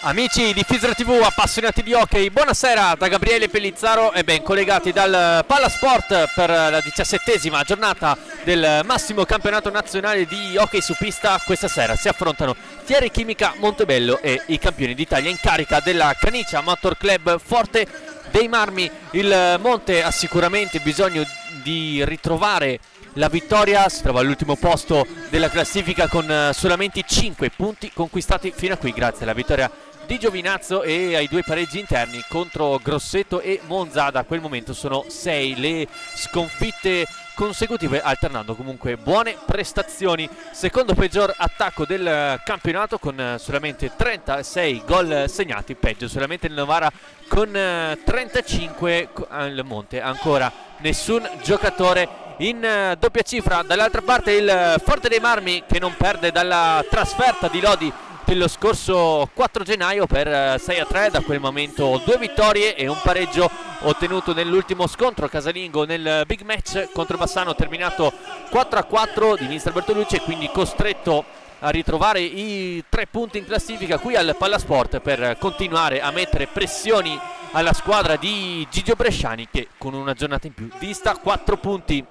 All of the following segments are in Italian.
Amici di Fisira TV, appassionati di hockey, buonasera da Gabriele Pellizzaro e ben collegati dal Pallasport per la 17ª giornata del massimo campionato nazionale di hockey su pista. Questa sera si affrontano Thierry Chimica Montebello e i campioni d'Italia in carica della Canicia Motor Club Forte dei Marmi. Il Monte ha sicuramente bisogno di ritrovare la vittoria, si trova all'ultimo posto della classifica con solamente 5 punti conquistati fino a qui grazie alla vittoria di Giovinazzo e ai due pareggi interni contro Grosseto e Monza. Da quel momento sono 6 le sconfitte consecutive, alternando comunque buone prestazioni. Secondo peggior attacco del campionato con solamente 36 gol segnati, peggio solamente il Novara con 35. Al Monte ancora nessun giocatore in doppia cifra. Dall'altra parte il Forte dei Marmi, che non perde dalla trasferta di Lodi dello scorso 4 gennaio per 6-3. Da quel momento 2 vittorie e un pareggio ottenuto nell'ultimo scontro casalingo nel big match contro Bassano, terminato 4-4 di Mister Bertolucci, e quindi costretto a ritrovare i 3 punti in classifica qui al Pallasport per continuare a mettere pressioni alla squadra di Gigio Bresciani, che con una giornata in più dista 4 punti.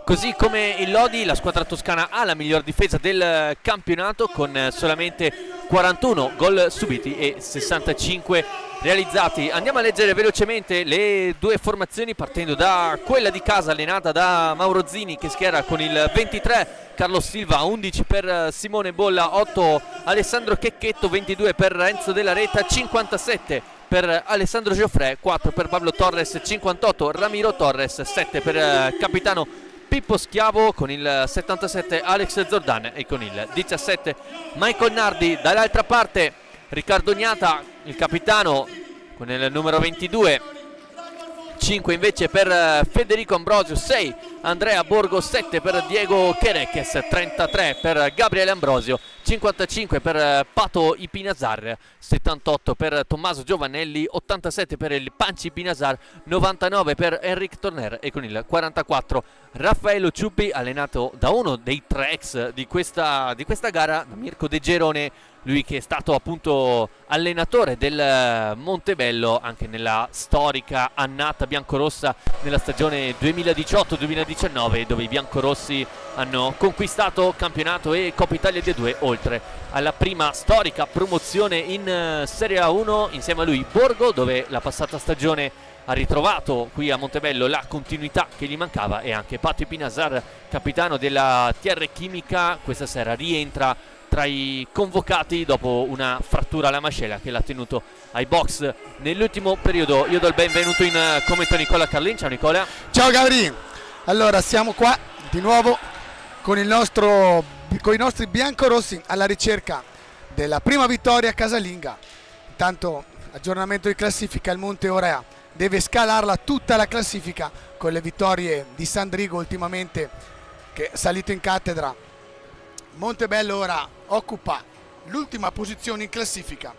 Così come il Lodi, la squadra toscana ha la miglior difesa del campionato con solamente 41 gol subiti e 65 realizzati. Andiamo a leggere velocemente le due formazioni, partendo da quella di casa allenata da Mauro Zini, che schiera con il 23 Carlo Silva, 11 per Simone Bolla, 8 Alessandro Checchetto, 22 per Renzo Della Reta, 57 per Alessandro Gioffre, 4 per Pablo Torres, 58 Ramiro Torres, 7 per capitano Pippo Schiavo, con il 77 Alex Zordan e con il 17 Michael Nardi. Dall'altra parte Riccardo Gnata, il capitano, con il numero 22, 5 invece per Federico Ambrosio, 6 Andrea Borgo, 7 per Diego Chereches, 33 per Gabriele Ambrosio, 55 per Pato Ipinazar, 78 per Tommaso Giovanelli, 87 per il Panci Pinazar, 99 per Enric Torner e con il 44 Raffaello Ciuppi, allenato da uno dei 3 ex di questa gara, da Mirko De Gerone, lui che è stato appunto allenatore del Montebello anche nella storica annata biancorossa nella stagione 2018-2019, dove i biancorossi hanno conquistato campionato e Coppa Italia D2, oltre alla prima storica promozione in Serie A1 insieme a lui Borgo, dove la passata stagione ha ritrovato qui a Montebello la continuità che gli mancava, e anche Pato Pinazar, capitano della TR Chimica, questa sera rientra tra i convocati dopo una frattura alla mascella che l'ha tenuto ai box nell'ultimo periodo. Io do il benvenuto in commento a Nicola Carlin. Ciao Nicola. Ciao Gabri. Allora siamo qua di nuovo con i nostri biancorossi alla ricerca della prima vittoria casalinga. Intanto aggiornamento di classifica: il Monte ora deve scalarla tutta la classifica con le vittorie di Sandrigo ultimamente, che è salito in cattedra. Montebello ora occupa l'ultima posizione in classifica,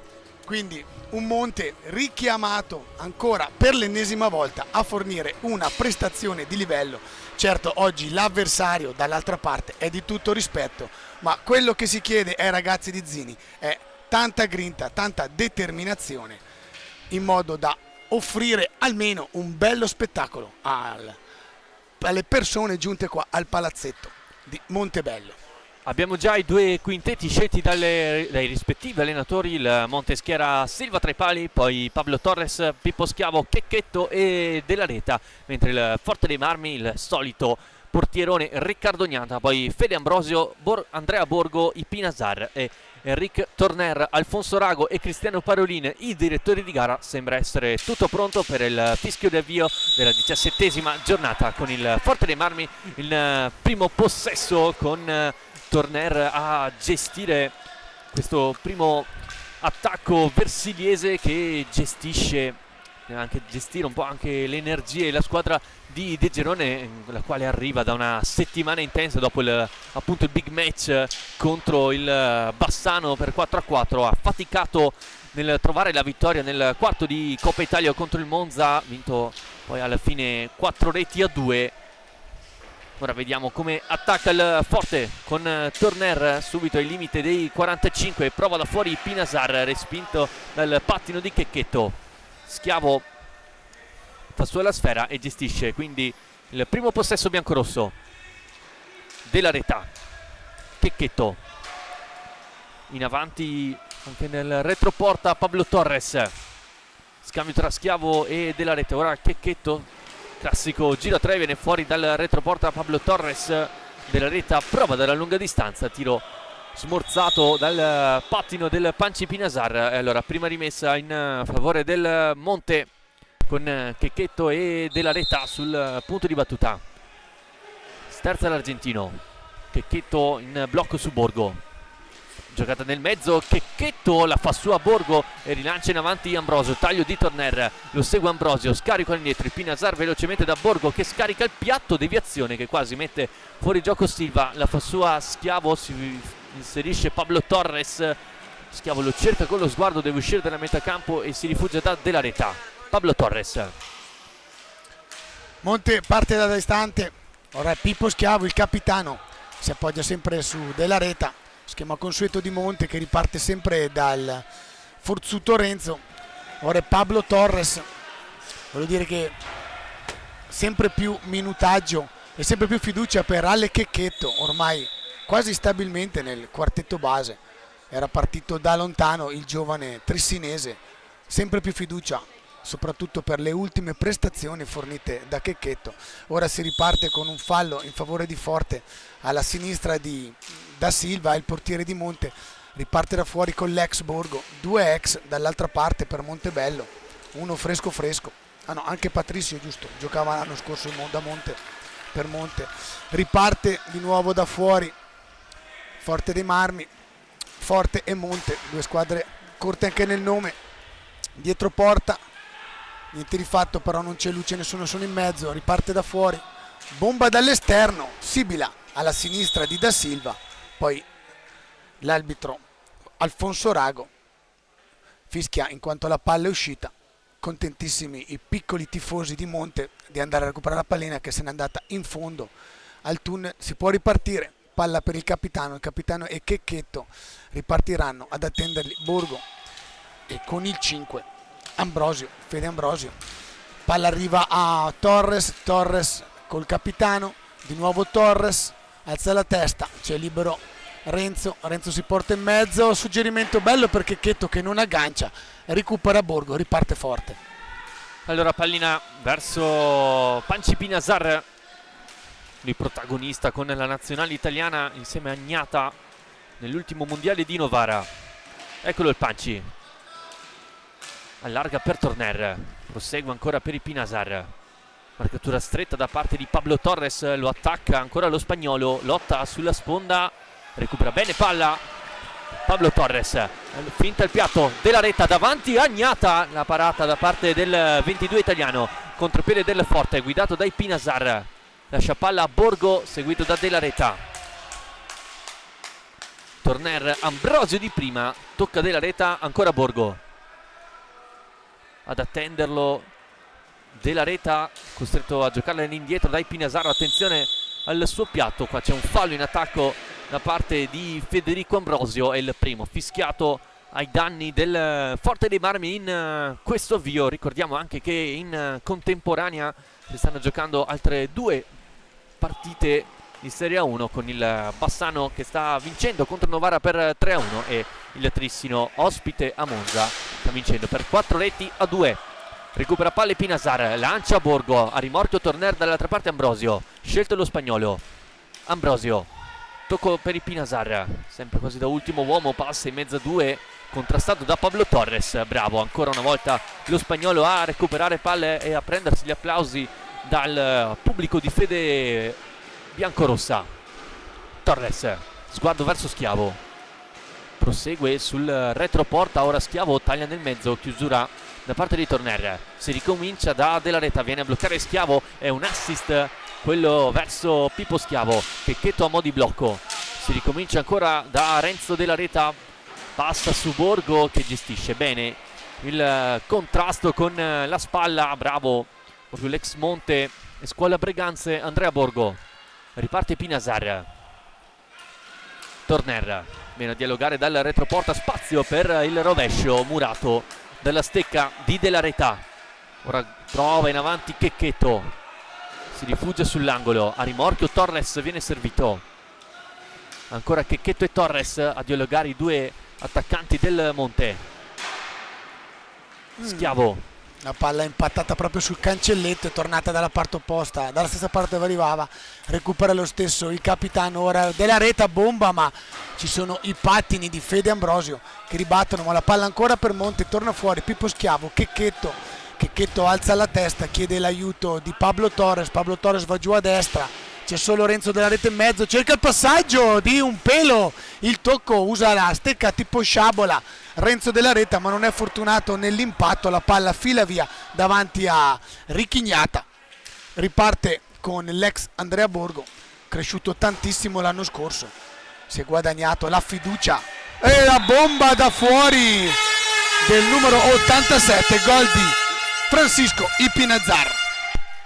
quindi un Monte richiamato ancora per l'ennesima volta a fornire una prestazione di livello. Certo, oggi l'avversario dall'altra parte è di tutto rispetto, ma quello che si chiede ai ragazzi di Zini è tanta grinta, tanta determinazione, in modo da offrire almeno un bello spettacolo alle persone giunte qua al palazzetto di Montebello. Abbiamo già i due quintetti scelti dai rispettivi allenatori. Il Monte schiera Silva tra i pali, poi Pablo Torres, Pippo Schiavo, Checchetto e Della Reta, mentre il Forte dei Marmi il solito portierone Riccardo Gnata, poi Fede Ambrosio, Andrea Borgo, Ipinazar e Enric Torner, Alfonso Rago e Cristiano Parolin, i direttori di gara. Sembra essere tutto pronto per il fischio di avvio della 17ª giornata, con il Forte dei Marmi il primo possesso, con Torner a gestire questo primo attacco versiliese, che gestisce anche gestire un po' anche le energie e la squadra di De Gerone, la quale arriva da una settimana intensa dopo appunto il big match contro il Bassano per 4-4. Ha faticato nel trovare la vittoria nel quarto di Coppa Italia contro il Monza, vinto poi alla fine 4-2, Ora vediamo come attacca il Forte con Torner subito ai limiti dei 45, prova da fuori Pinasar, respinto dal pattino di Checchetto. Schiavo fa su la sfera e gestisce quindi il primo possesso biancorosso. Della Reta, Checchetto in avanti anche nel retroporta Pablo Torres, scambio tra Schiavo e Della Reta. Ora Checchetto, classico giro 3, viene fuori dal retroporta Pablo Torres. Della Reta prova dalla lunga distanza, tiro smorzato dal pattino del Panci Pinasar. E allora prima rimessa in favore del Monte con Checchetto e Della Reta sul punto di battuta. Sterza l'argentino, Checchetto in blocco su Borgo, giocata nel mezzo, Checchetto la fa sua Borgo e rilancia in avanti Ambrosio, taglio di Torner, lo segue Ambrosio, scarico all'indietro, il Pinasar velocemente da Borgo che scarica il piatto, deviazione che quasi mette fuori gioco Silva, la fa sua Schiavo, si inserisce Pablo Torres, Schiavo lo cerca con lo sguardo, deve uscire dalla metà campo e si rifugia da Della Reta. Pablo Torres, Monte parte da distante, ora è Pippo Schiavo il capitano, si appoggia sempre su Della Reta, schema consueto di Monte che riparte sempre dal forzuto Renzo. Ora è Pablo Torres, voglio dire che sempre più minutaggio e sempre più fiducia per Ale Checchetto, ormai quasi stabilmente nel quartetto base, era partito da lontano il giovane trissinese, sempre più fiducia soprattutto per le ultime prestazioni fornite da Checchetto. Ora si riparte con un fallo in favore di Forte alla sinistra di Da Silva, il portiere di Monte riparte da fuori con l'ex Borgo, due ex dall'altra parte per Montebello, uno fresco fresco, ah no, anche Patricio, giusto, giocava l'anno scorso da Monte per Monte. Riparte di nuovo da fuori Forte dei Marmi, Forte e Monte, due squadre corte anche nel nome. Dietro porta niente di fatto, però non c'è luce, nessuno, sono in mezzo, riparte da fuori, bomba dall'esterno, Sibila alla sinistra di Da Silva, poi l'arbitro Alfonso Rago fischia in quanto la palla è uscita. Contentissimi i piccoli tifosi di Monte di andare a recuperare la pallina che se n'è andata in fondo al tunnel. Si può ripartire, palla per il capitano e Checchetto ripartiranno ad attenderli Borgo e con il 5 Ambrosio, Fede Ambrosio. Palla arriva a Torres col capitano, di nuovo Torres, alza la testa, c'è libero Renzo si porta in mezzo, suggerimento bello per Checchetto che non aggancia, recupera Borgo, riparte Forte. Allora pallina verso Panci Pinasar, lui protagonista con la nazionale italiana insieme a Gnata nell'ultimo mondiale di Novara. Eccolo il Panci, allarga per Torner, prosegue ancora per il Pinasar, marcatura stretta da parte di Pablo Torres, lo attacca ancora lo spagnolo, lotta sulla sponda, recupera bene palla Pablo Torres, finta il piatto, Della Reta davanti a Gnata, la parata da parte del 22 italiano, contropiede del Forte guidato dai Pinasar, lascia palla a Borgo seguito da Della Reta. Torner, Ambrosio di prima, tocca Della Reta, ancora Borgo ad attenderlo, Della Reta costretto a giocarla indietro dai Pinasar, attenzione al suo piatto, qua c'è un fallo in attacco da parte di Federico Ambrosio, è il primo fischiato ai danni del Forte dei Marmi in questo avvio. Ricordiamo anche che in contemporanea si stanno giocando altre due partite di Serie A1 con il Bassano che sta vincendo contro Novara per 3-1 e il Trissino ospite a Monza sta vincendo per 4-2. Recupera palle Pinasar, lancia a Borgo, a rimorchio Torner dall'altra parte Ambrosio, scelto lo spagnolo, Ambrosio, tocco per il Pinasar, sempre quasi da ultimo uomo, passa in mezzo a due, contrastato da Pablo Torres, bravo ancora una volta lo spagnolo a recuperare palle e a prendersi gli applausi dal pubblico di fede biancorossa. Torres, sguardo verso Schiavo, prosegue sul retroporta, ora Schiavo taglia nel mezzo, chiusura da parte di Torner, si ricomincia da Della Reta, viene a bloccare Schiavo, è un assist quello verso Pippo Schiavo, Checchetto a mo' di blocco, si ricomincia ancora da Renzo Della Reta, passa su Borgo che gestisce bene il contrasto con la spalla, bravo l'ex Monte e scuola Breganze Andrea Borgo. riparte Pinazar. Torner viene a dialogare dal retroporta, spazio per il rovescio murato dalla stecca di Della Reta. Ora trova in avanti Checchetto, si rifugia sull'angolo, a rimorchio Torres, viene servito. Ancora Checchetto e Torres a dialogare, i due attaccanti del Monte. Schiavo. La palla è impattata proprio sul cancelletto, è tornata dalla parte opposta, dalla stessa parte dove arrivava, recupera lo stesso il capitano. Ora Della Reta bomba, ma ci sono i pattini di Fede Ambrosio che ribattono, ma la palla ancora per Monte, torna fuori Pippo Schiavo. Checchetto alza la testa, chiede l'aiuto di Pablo Torres va giù a destra, c'è solo Renzo Della Reta in mezzo, cerca il passaggio di un pelo, il tocco, usa la stecca tipo sciabola Renzo Della Reta, ma non è fortunato nell'impatto, la palla fila via davanti a Richignata. Riparte con l'ex Andrea Borgo, cresciuto tantissimo l'anno scorso, si è guadagnato la fiducia e la bomba da fuori del numero 87, gol di Francisco Ipinazar.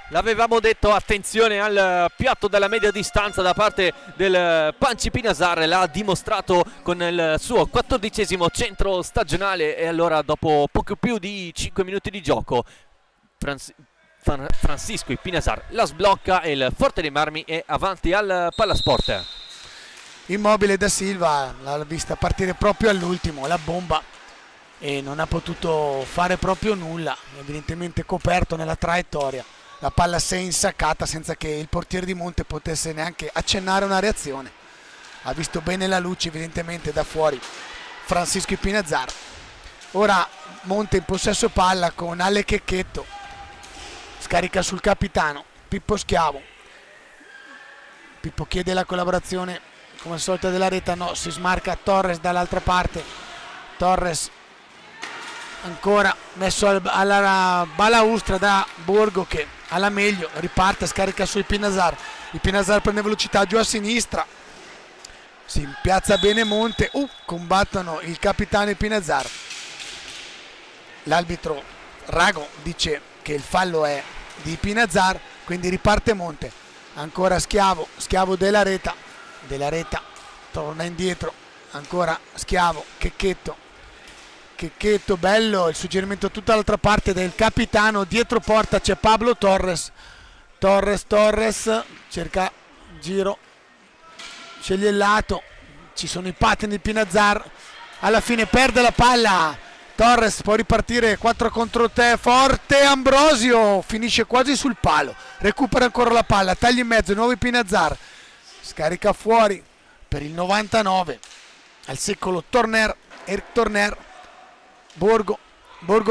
L'avevamo detto, attenzione al piatto dalla media distanza da parte del Panci Pinazar, l'ha dimostrato con il suo 14° centro stagionale, e allora dopo poco più di 5 minuti di gioco Francisco Ipinazar la sblocca e il Forte dei Marmi è avanti al Pallasport. Immobile da Silva l'ha vista partire proprio all'ultimo, la bomba, e non ha potuto fare proprio nulla, evidentemente coperto nella traiettoria. La palla si è insaccata senza che il portiere di Monte potesse neanche accennare una reazione. Ha visto bene la luce evidentemente da fuori Francisco Ipinazar. Ora Monte in possesso palla con Ale Checchetto, scarica sul capitano Pippo Schiavo. Pippo chiede la collaborazione come al solito Della Reta, no, si smarca Torres dall'altra parte. Torres ancora messo alla balaustra da Borgo che alla meglio riparte, scarica su Ipinazar. Ipinazar prende velocità giù a sinistra, si impiazza bene Monte, combattono il capitano Ipinazar. L'arbitro Rago dice che il fallo è di Ipinazar, quindi riparte Monte. Ancora Schiavo Della Reta torna indietro, ancora Schiavo, Checchetto, bello il suggerimento tutta l'altra parte del capitano. Dietro porta c'è Pablo Torres cerca giro, sceglie il lato, ci sono i pattini di Pinazar, alla fine perde la palla. Torres può ripartire 4 contro 3, forte Ambrosio, finisce quasi sul palo, recupera ancora la palla, taglia in mezzo, nuovo Pinazar, scarica fuori per il 99 al secolo Eric Torner. Borgo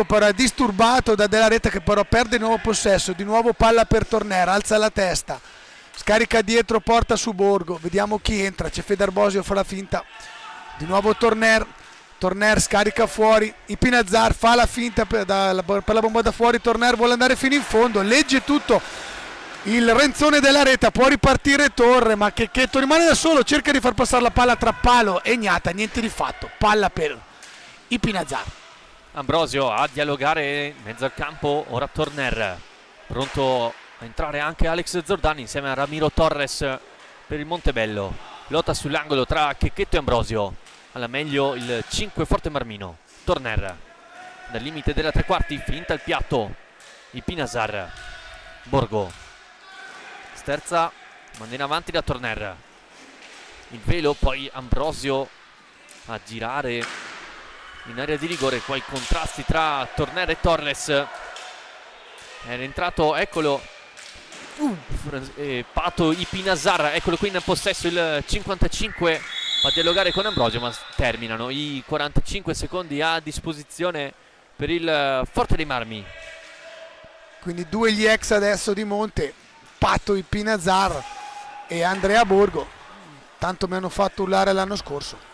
però è disturbato da Della Reta che però perde il nuovo possesso, di nuovo palla per Torner, alza la testa, scarica dietro, porta su Borgo, vediamo chi entra, c'è Fede Ambrosio, fa la finta, di nuovo Torner scarica fuori, Ipinazar fa la finta per la bomba da fuori, Torner vuole andare fino in fondo, legge tutto il Renzone Della Reta, può ripartire Torre, ma Checchetto rimane da solo, cerca di far passare la palla tra palo e Gnata, niente di fatto, palla per Ipinazar. Ambrosio a dialogare in mezzo al campo, ora Torner, pronto a entrare anche Alex Zordani insieme a Ramiro Torres per il Montebello, lotta sull'angolo tra Checchetto e Ambrosio, alla meglio il 5 Forte Marmino. Torner dal limite della tre quarti, finta il piatto, Ipinazar, Borgo sterza, manda in avanti da Torner, il velo, poi Ambrosio a girare in area di rigore, qua i contrasti tra Torner e Torres, è entrato, eccolo, Pato Ipinazar, eccolo qui in possesso il 55, a dialogare con Ambrosio, ma terminano i 45 secondi a disposizione per il Forte dei Marmi. Quindi due gli ex adesso di Monte, Pato Ipinazar e Andrea Borgo, tanto mi hanno fatto urlare l'anno scorso.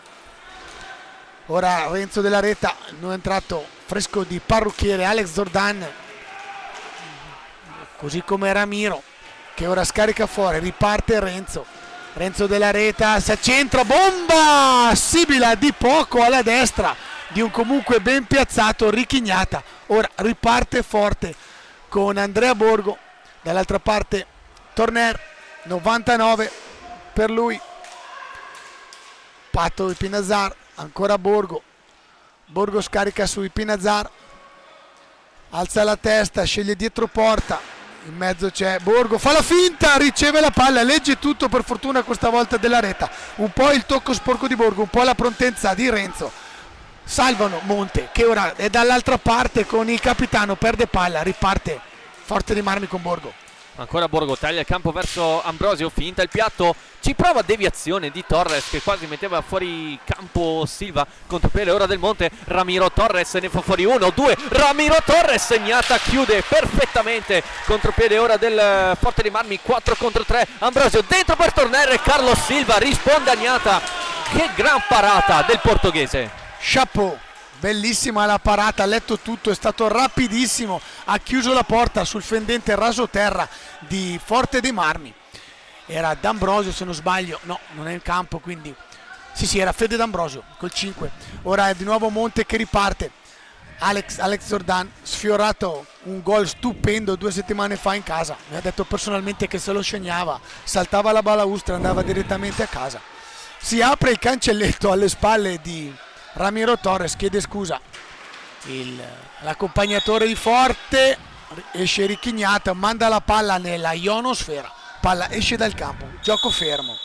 Ora Renzo Della Reta, non è entrato fresco di parrucchiere Alex Zordan, così come Ramiro, che ora scarica fuori, riparte Renzo Della Reta, si accentra, bomba, sibila di poco alla destra di un comunque ben piazzato Richignata. Ora riparte forte con Andrea Borgo, dall'altra parte Torner, 99 per lui. Patto Ipinazar, ancora Borgo scarica su Ipinazar, alza la testa, sceglie dietro porta, in mezzo c'è Borgo, fa la finta, riceve la palla, legge tutto, per fortuna questa volta della retta, un po' il tocco sporco di Borgo, un po' la prontezza di Renzo, salvano Monte che ora è dall'altra parte con il capitano, perde palla, riparte Forte dei Marmi con Borgo. Ancora Borgo, taglia il campo verso Ambrosio, finta il piatto, ci prova deviazione di Torres che quasi metteva fuori campo Silva, contropiede ora del Monte, Ramiro Torres ne fa fuori 1, 2, Ramiro Torres segnata, chiude perfettamente, contropiede ora del Forte dei Marmi, 4 contro 3, Ambrosio dentro per Torner, Carlos Silva risponde a Gnata, che gran parata del portoghese. Chapeau, bellissima la parata, ha letto tutto, è stato rapidissimo, ha chiuso la porta sul fendente rasoterra di Forte dei Marmi. Era D'Ambrosio se non sbaglio, no, non è in campo, quindi sì, era Fede D'Ambrosio col 5. Ora è di nuovo Monte che riparte, Alex Zordan, sfiorato un gol stupendo 2 settimane fa in casa, mi ha detto personalmente che se lo scegnava, saltava la balaustra, andava direttamente a casa. Si apre il cancelletto alle spalle di Ramiro Torres, chiede scusa l'accompagnatore di Forte, esce Ricchignata, manda la palla nella ionosfera, palla esce dal campo, gioco fermo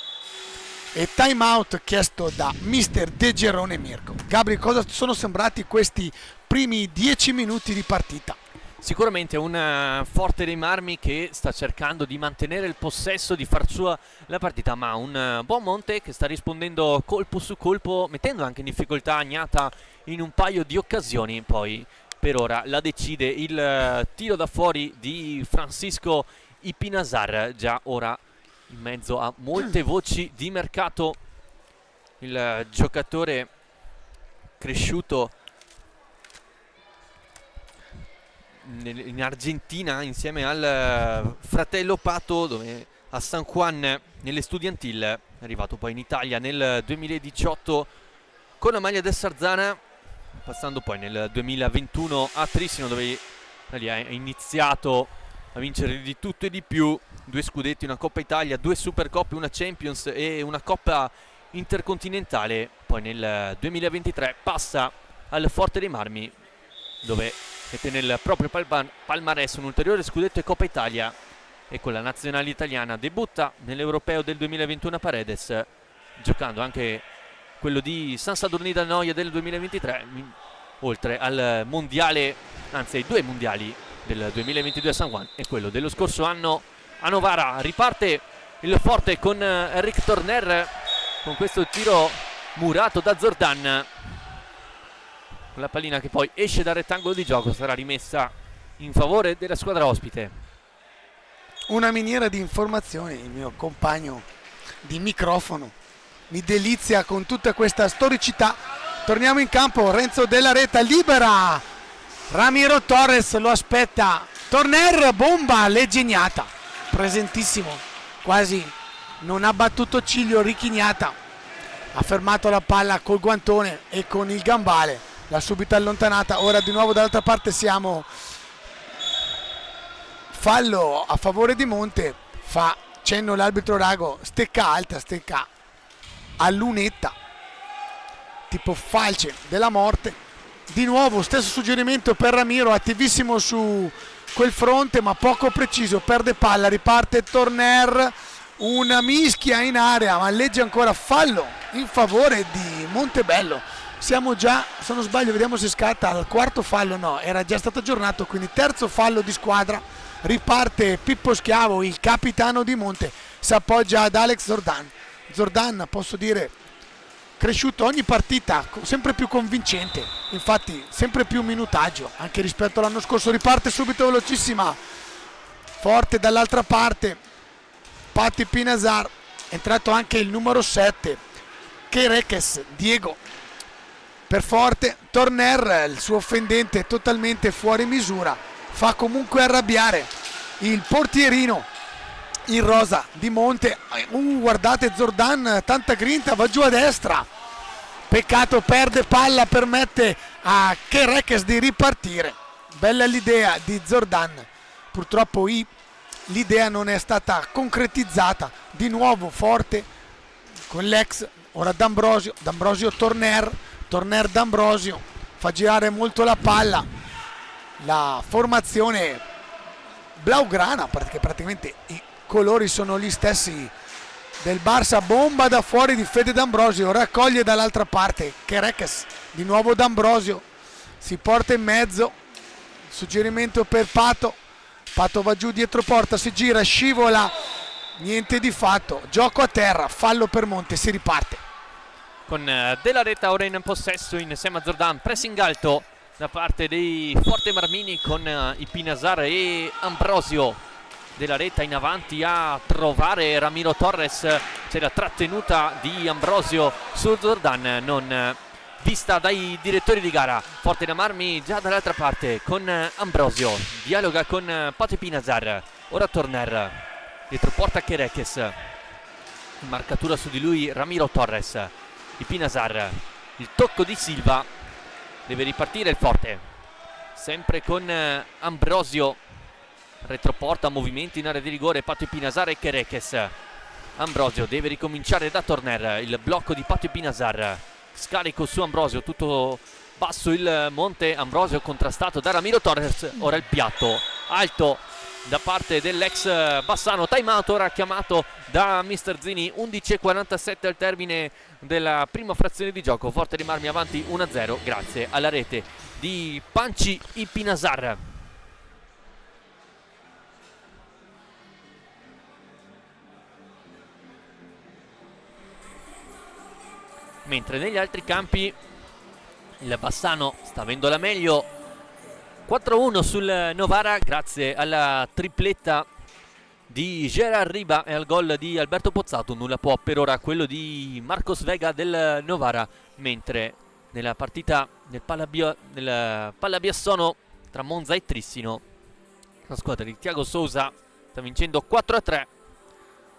e time out chiesto da mister De Gerone Mirko. Gabri, cosa sono sembrati questi primi 10 minuti di partita? Sicuramente un Forte dei Marmi che sta cercando di mantenere il possesso, di far sua la partita, ma un buon Monte che sta rispondendo colpo su colpo, mettendo anche in difficoltà Gnata in un paio di occasioni. Poi per ora la decide il tiro da fuori di Francisco Ipinazar, già ora in mezzo a molte voci di mercato, il giocatore cresciuto in Argentina insieme al fratello Pato, dove a San Juan nelle Estudiantil, è arrivato poi in Italia nel 2018 con la maglia del Sarzana, passando poi nel 2021 a Trissino, dove lì ha iniziato a vincere di tutto e di più, 2 scudetti, una Coppa Italia, 2 Supercoppe, una Champions e una Coppa Intercontinentale. Poi nel 2023 passa al Forte dei Marmi, dove mette nel proprio palmarès un ulteriore scudetto e Coppa Italia, e con la nazionale italiana debutta nell'Europeo del 2021 a Paredes, giocando anche quello di San Sadurní d'Anoia del 2023, oltre al mondiale, anzi ai 2 mondiali del 2022 a San Juan e quello dello scorso anno a Novara. Riparte il Forte con Eric Torner, con questo tiro murato da Zordan, la pallina che poi esce dal rettangolo di gioco, sarà rimessa in favore della squadra ospite. Una miniera di informazioni, il mio compagno di microfono mi delizia con tutta questa storicità. Torniamo in campo, Renzo della Reta libera Ramiro Torres, lo aspetta Torner, bomba leggignata, presentissimo, quasi non ha battuto ciglio Ricchignata, ha fermato la palla col guantone e con il gambale, l'ha subito allontanata. Ora di nuovo dall'altra parte siamo fallo a favore di Monte, fa cenno l'arbitro Rago, stecca alta, stecca a lunetta, tipo falce della morte. Di nuovo stesso suggerimento per Ramiro, attivissimo su quel fronte ma poco preciso, perde palla, riparte Torner, una mischia in area ma legge ancora, fallo in favore di Montebello. Siamo già, se non sbaglio, vediamo se scatta al 4º fallo, no, era già stato aggiornato, quindi 3º fallo di squadra. Riparte Pippo Schiavo, il capitano di Monte, si appoggia ad Alex Zordan. Zordan, posso dire, cresciuto ogni partita, sempre più convincente, infatti sempre più minutaggio anche rispetto all'anno scorso. Riparte subito velocissima Forte dall'altra parte, Patti Pinazar, è entrato anche il numero 7 Quereques Diego per Forte. Torner, il suo fendente totalmente fuori misura, fa comunque arrabbiare il portierino in rosa di Monte. Guardate Zordan, tanta grinta, va giù a destra, peccato, perde palla, permette a Quereques di ripartire. Bella l'idea di Zordan, purtroppo l'idea non è stata concretizzata. Di nuovo forte con l'ex, ora D'Ambrosio, Torner D'Ambrosio, fa girare molto la palla. La formazione blaugrana, perché praticamente i colori sono gli stessi del Barça, bomba da fuori di Fede D'Ambrosio, raccoglie dall'altra parte Kerekes, di nuovo D'Ambrosio, si porta in mezzo, suggerimento per Pato va giù dietro porta, si gira, scivola, niente di fatto, gioco a terra, fallo per Monte, si riparte. Con Della Reta ora in possesso insieme a Zordan, pressing alto da parte dei Forte Marmini con i Pinazar e Ambrosio. Della Reta in avanti a trovare Ramiro Torres, c'è la trattenuta di Ambrosio su Zordan, non vista dai direttori di gara. Forte da Marmi già dall'altra parte con Ambrosio, dialoga con Pate Pinazar, ora Torner, dietro porta Kerekes, in marcatura su di lui Ramiro Torres, i Pinazar, il tocco di Silva, deve ripartire il Forte, sempre con Ambrosio, retroporta, movimenti in area di rigore, Patio Pinazar e Kerekes. Ambrosio deve ricominciare da Torner, il blocco di Patio Pinazar, scarico su Ambrosio, tutto basso il Monte, Ambrosio contrastato da Ramiro Torres, ora il piatto alto da parte dell'ex Bassano, time out ora chiamato da Mister Zini. 11:47 al termine della prima frazione di gioco, Forte dei Marmi avanti 1-0 grazie alla rete di Panci Ipinazar. Mentre negli altri campi il Bassano sta avendo la meglio, 4-1 sul Novara grazie alla tripletta di Gerard Riba e al gol di Alberto Pozzato. Nulla può per ora quello di Marcos Vega del Novara, mentre nella partita del Pallabiassono tra Monza e Trissino la squadra di Thiago Sousa sta vincendo 4-3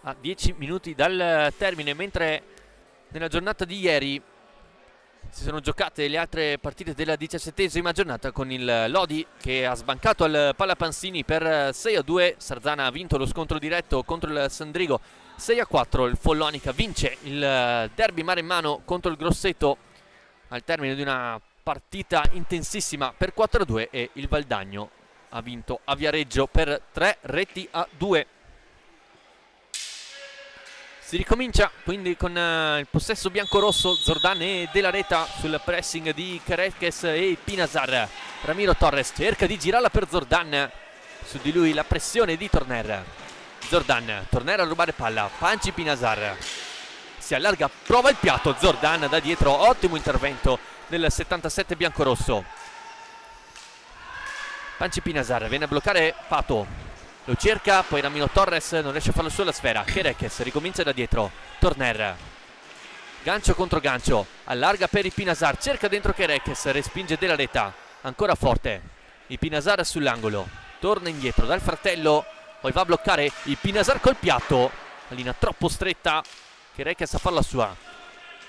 a 10 minuti dal termine, mentre nella giornata di ieri si sono giocate le altre partite della 17esima giornata, con il Lodi che ha sbancato al Pallapansini per 6-2, Sarzana ha vinto lo scontro diretto contro il Sandrigo 6-4, il Follonica vince il derby mare in mano contro il Grosseto al termine di una partita intensissima per 4-2 e il Valdagno ha vinto a Viareggio per 3-2. Si ricomincia quindi con il possesso biancorosso, Zordan e Della Reta sul pressing di Kerekes e Pinazar. Ramiro Torres cerca di girarla per Zordan, su di lui la pressione di Torner. Zordan, Torner a rubare palla, Panci Pinazar, si allarga, prova il piatto, Zordan da dietro, ottimo intervento del 77 biancorosso. Panci Pinazar viene a bloccare Pato, lo cerca, poi Ramiro Torres non riesce a farlo sulla sfera. Kerekes ricomincia da dietro, Torner, gancio contro gancio, allarga per Ipinazar, cerca dentro Kerekes, respinge Della Reta, ancora Forte, Ipinazar sull'angolo, torna indietro dal fratello, poi va a bloccare Ipinazar col piatto, la linea troppo stretta, Kerekes a farla sua.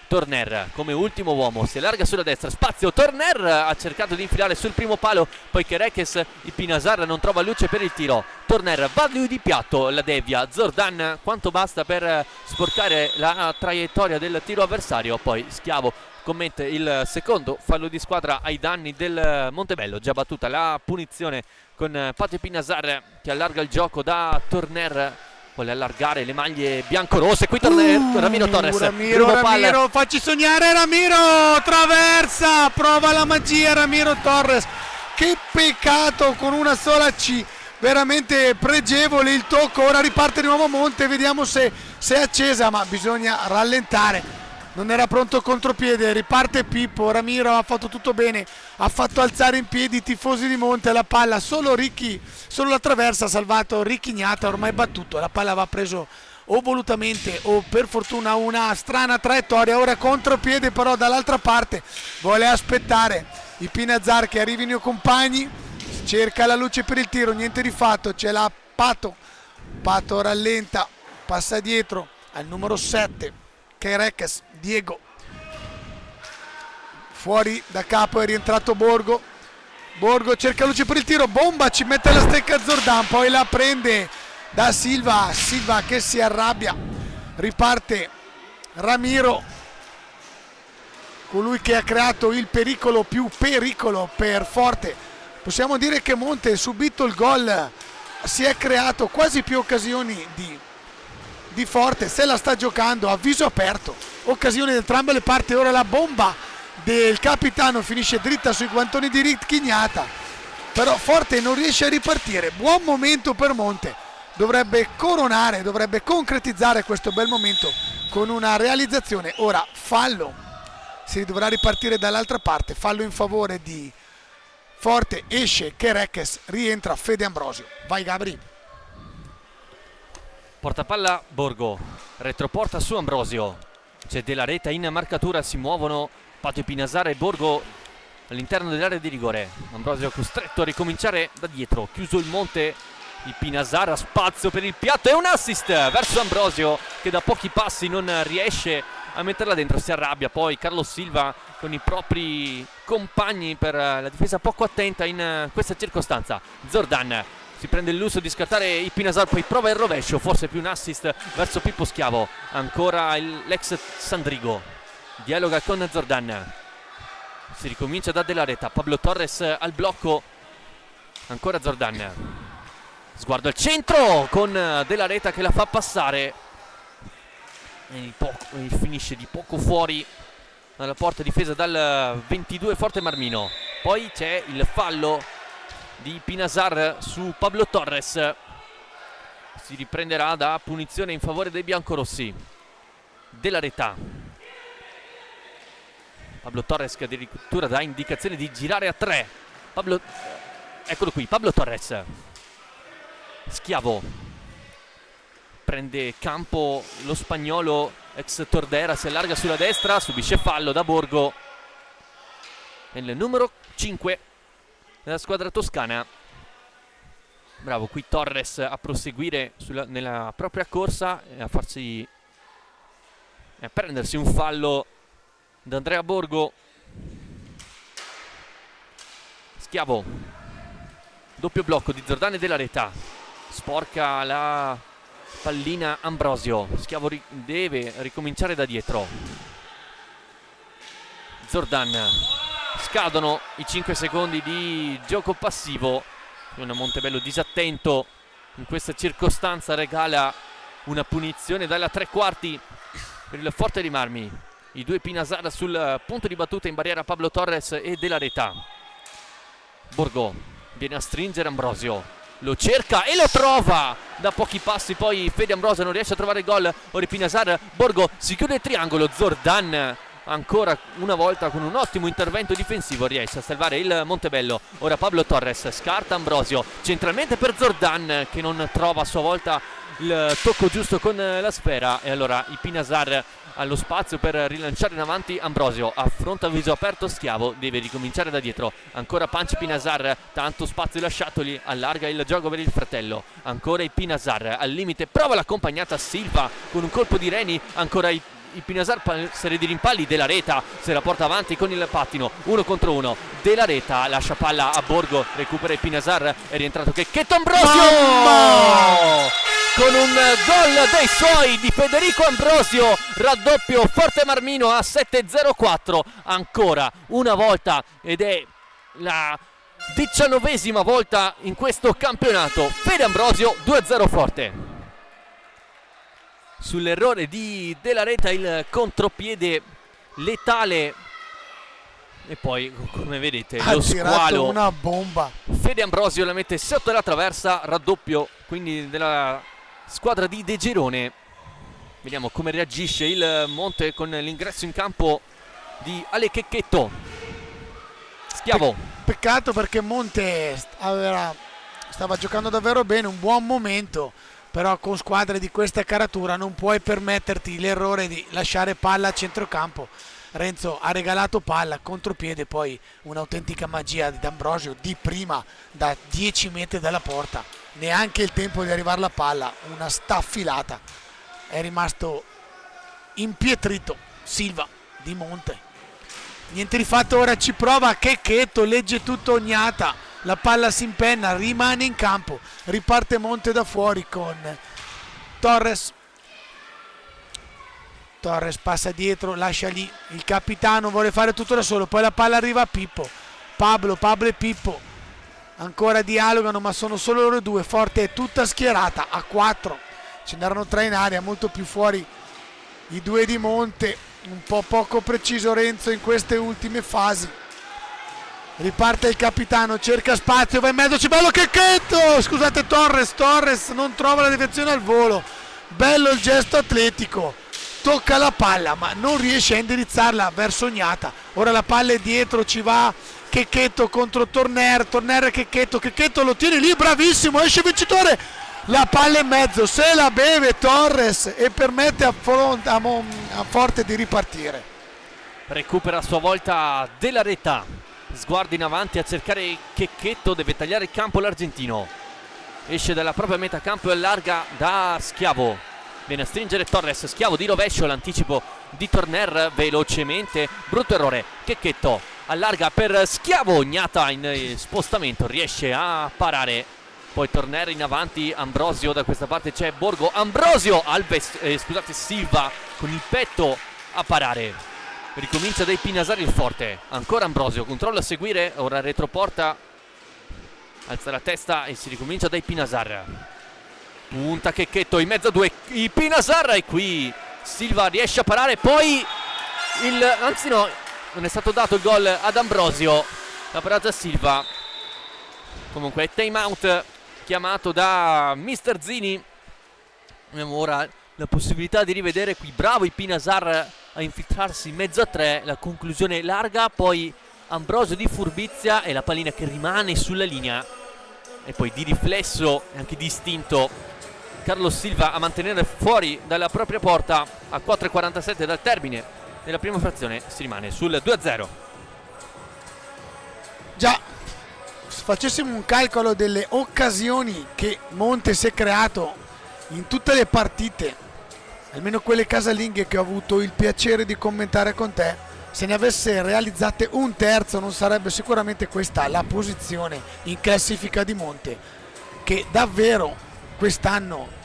Torner come ultimo uomo si allarga sulla destra, spazio, Torner ha cercato di infilare sul primo palo, poi Kerekes, Ipinazar non trova luce per il tiro, Torner va lui di piatto, la devia, Zordan quanto basta per sporcare la traiettoria del tiro avversario, poi Schiavo commette il secondo fallo di squadra ai danni del Montebello. Già battuta la punizione con Patio Ipinazar che allarga il gioco da Torner, vuole allargare le maglie biancorosse, qui Ramiro Torres, Ramiro, facci sognare Ramiro, traversa, prova la magia Ramiro Torres, che peccato, con una sola C, veramente pregevole il tocco. Ora riparte di nuovo Monte, vediamo se è accesa, ma bisogna rallentare, non era pronto contropiede, riparte Pippo, Ramiro ha fatto tutto bene, ha fatto alzare in piedi i tifosi di Monte, la palla, solo la traversa ha salvato Ricchignata, ormai battuto, la palla va preso o volutamente o per fortuna una strana traiettoria, ora contropiede però dall'altra parte, vuole aspettare Ipinazar che arrivino i compagni, cerca la luce per il tiro, niente di fatto, c'è la Pato rallenta, passa dietro al numero 7 Kerekes, Diego, fuori da capo, è rientrato Borgo cerca luce per il tiro, bomba, ci mette la stecca Zordan, poi la prende da Silva che si arrabbia, riparte Ramiro, colui che ha creato il pericolo più pericolo per Forte. Possiamo dire che Monte, subito il gol, si è creato quasi più occasioni di Forte, se la sta giocando a viso aperto, occasioni da entrambe le parti. Ora la bomba del capitano finisce dritta sui guantoni di Chignata, però Forte non riesce a ripartire. Buon momento per Monte, dovrebbe coronare, dovrebbe concretizzare questo bel momento con una realizzazione. Ora fallo, si dovrà ripartire dall'altra parte, fallo in favore di Forte, esce Chereches, rientra Fede Ambrosio. Vai Gabri. Portapalla Borgo, retroporta su Ambrosio, c'è Della Reta in marcatura, si muovono Patio Pinasar e Borgo all'interno dell'area di rigore. Ambrosio costretto a ricominciare da dietro, chiuso il Monte, il Pinasar ha spazio per il piatto e un assist verso Ambrosio che da pochi passi non riesce a metterla dentro, si arrabbia poi Carlos Silva con i propri compagni per la difesa poco attenta in questa circostanza. Zordan si prende il lusso di scattare il Pinasar, poi prova il rovescio, forse più un assist verso Pippo Schiavo. Ancora l'ex Sandrigo, dialoga con Zordan, si ricomincia da Della Reta, Pablo Torres al blocco, ancora Zordan, sguardo al centro con Della Reta che la fa passare e finisce di poco fuori dalla porta difesa dal 22 Forte Marmino. Poi c'è il fallo di Pinasar su Pablo Torres, si riprenderà da punizione in favore dei biancorossi. Della Reta, Pablo Torres che addirittura dà indicazione di girare a 3. Eccolo qui, Pablo Torres, Schiavo, prende campo lo spagnolo ex Tordera, si allarga sulla destra, subisce fallo da Borgo, il numero 5 della squadra toscana. Bravo qui Torres a proseguire nella propria corsa e a prendersi un fallo da Andrea Borgo. Schiavo, doppio blocco di Zordan e Della Reta, sporca la pallina Ambrosio. Schiavo deve ricominciare da dietro. Zordan, scadono i 5 secondi di gioco passivo. Un Montebello disattento in questa circostanza regala una punizione dalla 3/4 per il Forte dei Marmi. I due Pinasar sul punto di battuta, in barriera Pablo Torres e Della Reta. Borgo viene a stringere Ambrosio, lo cerca e lo trova da pochi passi, poi Fede Ambrosio non riesce a trovare il gol. Ora Pinasar, Borgo si chiude il triangolo, Zordan ancora una volta con un ottimo intervento difensivo riesce a salvare il Montebello. Ora Pablo Torres scarta Ambrosio centralmente per Zordan che non trova a sua volta il tocco giusto con la sfera, e allora il Pinasar ha lo spazio per rilanciare in avanti Ambrosio, affronta a viso aperto Schiavo, deve ricominciare da dietro. Ancora Punch Pinasar, tanto spazio lasciatogli, allarga il gioco per il fratello. Ancora il Pinasar al limite, prova l'accompagnata Silva con un colpo di reni. Ancora il Pinasar, serie di rimpalli, Della Reta se la porta avanti con il pattino, 1 contro 1. Della Reta lascia palla a Borgo, recupera il Pinasar, è rientrato Checchetto Ambrosio con un gol dei suoi di Federico Ambrosio, raddoppio Forte Marmino a 7-0-4 ancora una volta, ed è la 19ª volta in questo campionato. Fede Ambrosio, 2-0 Forte. Sull'errore di Della Reta il contropiede letale e poi, come vedete, lo squalo, una bomba. Fede Ambrosio la mette sotto la traversa, raddoppio quindi della squadra di De Girone. Vediamo come reagisce il Monte con l'ingresso in campo di Ale Checchetto. Schiavo, Peccato perché Monte stava giocando davvero bene, un buon momento, però con squadre di questa caratura non puoi permetterti l'errore di lasciare palla a centrocampo. Renzo ha regalato palla, contropiede, poi un'autentica magia di D'Ambrosio di prima da 10 metri dalla porta, neanche il tempo di arrivare alla palla, una staffilata, è rimasto impietrito Silva di Monte. Niente di fatto, ora ci prova Checchetto, legge tutto Ognata, la palla si impenna, rimane in campo, riparte Monte da fuori con Torres passa dietro, lascia lì il capitano, vuole fare tutto da solo, poi la palla arriva a Pippo, Pablo e Pippo ancora dialogano, ma sono solo loro due. Forte è tutta schierata a 4, ce n'erano 3 in area, molto più fuori i due di Monte, un po' poco preciso Renzo in queste ultime fasi. Riparte il capitano, cerca spazio, va in mezzo, c'è bello Checchetto, scusate, Torres non trova la deviazione al volo, bello il gesto atletico, tocca la palla ma non riesce a indirizzarla verso Ognata. Ora la palla è dietro, ci va Checchetto contro Torner e Checchetto lo tiene lì, bravissimo, esce vincitore, la palla in mezzo, se la beve Torres e permette a Forte di ripartire. Recupera a sua volta Della Reta, sguardo in avanti a cercare Checchetto, deve tagliare il campo l'argentino, esce dalla propria metà campo e allarga da Schiavo, viene a stringere Torres, Schiavo di rovescio, l'anticipo di Torner velocemente, brutto errore, Checchetto allarga per Schiavo, Ognata in spostamento riesce a parare, poi Torner in avanti, Ambrosio da questa parte, c'è Borgo, Ambrosio Silva con il petto a parare, ricomincia dai Pinasar il Forte, ancora Ambrosio, controlla a seguire, ora retroporta, alza la testa e si ricomincia dai Pinasar, punta Checchetto in mezzo a due i Pinasar e qui Silva riesce a parare, poi anzi no, non è stato dato il gol ad Ambrosio, la parata Silva, comunque time out chiamato da Mister Zini. Abbiamo ora la possibilità di rivedere qui, bravo i Pinasar a infiltrarsi in mezzo a 3, la conclusione larga, poi Ambrosio di furbizia e la pallina che rimane sulla linea e poi di riflesso e anche di istinto Carlos Silva a mantenere fuori dalla propria porta. A 4:47 dal termine della prima frazione si rimane sul 2-0. Già, se facessimo un calcolo delle occasioni che Monte si è creato in tutte le partite, almeno quelle casalinghe che ho avuto il piacere di commentare con te, se ne avesse realizzate un terzo non sarebbe sicuramente questa la posizione in classifica di Monte, che davvero quest'anno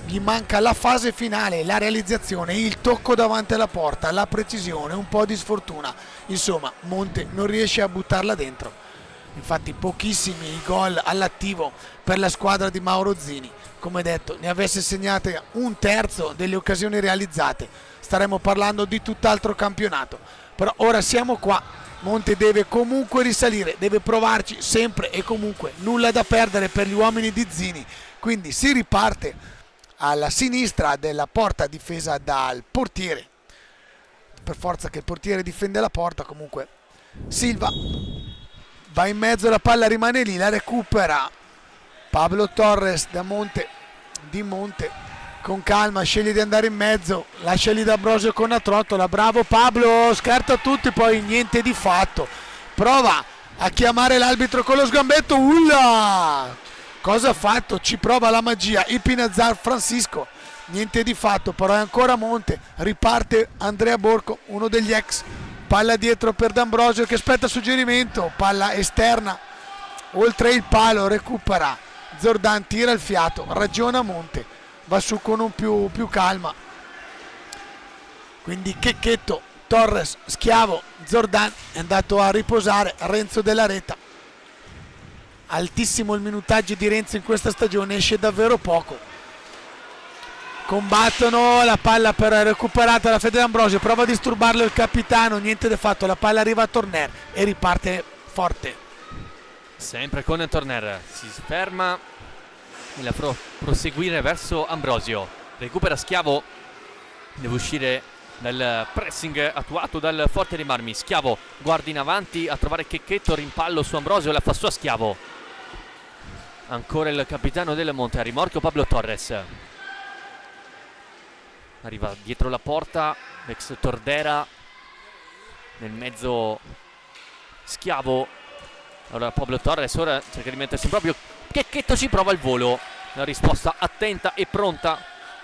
gli manca la fase finale, la realizzazione, il tocco davanti alla porta, la precisione, un po' di sfortuna, insomma Monte non riesce a buttarla dentro. Infatti pochissimi i gol all'attivo per la squadra di Mauro Zini, come detto ne avesse segnate un terzo delle occasioni realizzate staremmo parlando di tutt'altro campionato, però ora siamo qua, Monte deve comunque risalire, deve provarci sempre e comunque, nulla da perdere per gli uomini di Zini, quindi si riparte alla sinistra della porta difesa dal portiere, per forza che il portiere difende la porta, comunque Silva va in mezzo, la palla rimane lì, la recupera Pablo Torres di Monte con calma, sceglie di andare in mezzo, lascia lì da Ambrosio con la trottola, bravo Pablo, scarta tutti, poi niente di fatto, prova a chiamare l'arbitro con lo sgambetto, cosa ha fatto? Ci prova la magia il Pinasar Francisco, niente di fatto, però è ancora Monte, riparte Andrea Borco, uno degli ex, palla dietro per D'Ambrosio che aspetta suggerimento, palla esterna oltre il palo, recupera Zordan, tira il fiato, ragiona Monte, va su con un più calma, quindi Checchetto, Torres, Schiavo, Zordan è andato a riposare, Renzo Della Reta, altissimo il minutaggio di Renzo in questa stagione, esce davvero poco, combattono, la palla però è recuperata da Fede D'Ambrosio, prova a disturbarlo il capitano, niente di fatto, la palla arriva a Torner e riparte Forte. Sempre con Torner, si ferma e la proseguire verso Ambrosio, recupera Schiavo, deve uscire dal pressing attuato dal Forte dei Marmi, Schiavo guarda in avanti a trovare Checchetto, rimpallo su Ambrosio, la fa su a Schiavo, ancora il capitano del Monte, a rimorchio Pablo Torres, arriva dietro la porta l'ex Tordera, nel mezzo Schiavo, allora Pablo Torres ora cerca di mettersi proprio, Checchetto ci prova il volo, la risposta attenta e pronta,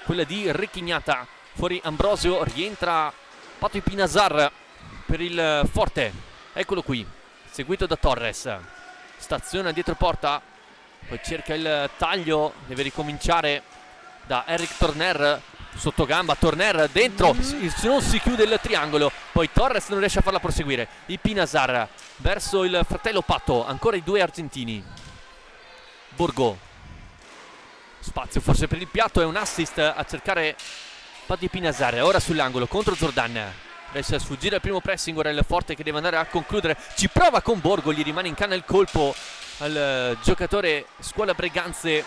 quella di Ricchignata, fuori Ambrosio, rientra Patui Pinasar per il Forte, eccolo qui, seguito da Torres, staziona dietro porta, poi cerca il taglio, deve ricominciare da Eric Torner, sotto gamba, Torner dentro, non si chiude il triangolo, poi Torres non riesce a farla proseguire. Ipinazar verso il fratello Pato, ancora i due argentini. Borgo, spazio forse per il piatto, è un assist a cercare Pato Ipinazar, ora sull'angolo contro Zordan, riesce a sfuggire al primo pressing, ora il forte che deve andare a concludere, ci prova con Borgo, gli rimane in canna il colpo al giocatore Scuola Breganze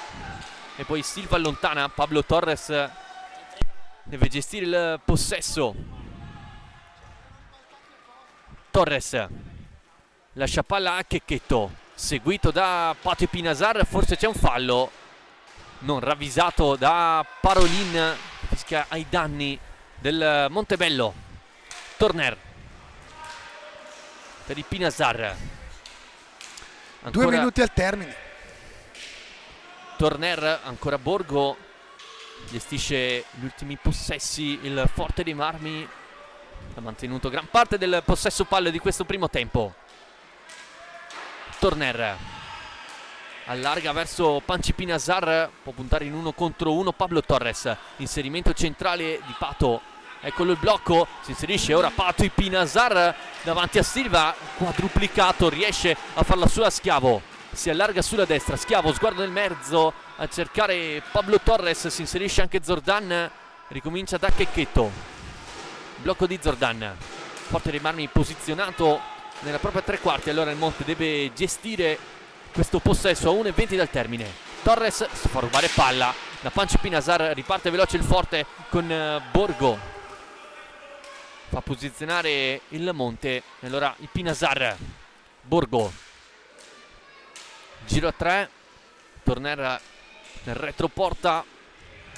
e poi Silva allontana. Pablo Torres deve gestire il possesso. Torres lascia palla a Checchetto, seguito da Pato Ipinazar, forse c'è un fallo non ravvisato da Parolin, fischia ai danni del Montebello. Torner per Ipinazar, 2 minuti al termine. Torner, ancora Borgo, gestisce gli ultimi possessi, il Forte dei Marmi ha mantenuto gran parte del possesso palle di questo primo tempo. Torner allarga verso Panci Ipinazar, può puntare in 1 contro 1 Pablo Torres, inserimento centrale di Pato, eccolo il blocco, si inserisce ora Pato Ipinazar davanti a Silva, quadruplicato, riesce a farla sua Schiavo, si allarga sulla destra, Schiavo sguardo nel mezzo a cercare Pablo Torres, si inserisce anche Zordan, ricomincia da Checchetto, blocco di Zordan, Forte dei Marmi posizionato nella propria tre quarti, allora il Monte deve gestire questo possesso a 1:20 dal termine. Torres si fa rubare palla da Panci Ipinazar, riparte veloce il Forte con Borgo, fa posizionare il Monte, e allora Ipinazar, Borgo, giro a 3, Torner nel retroporta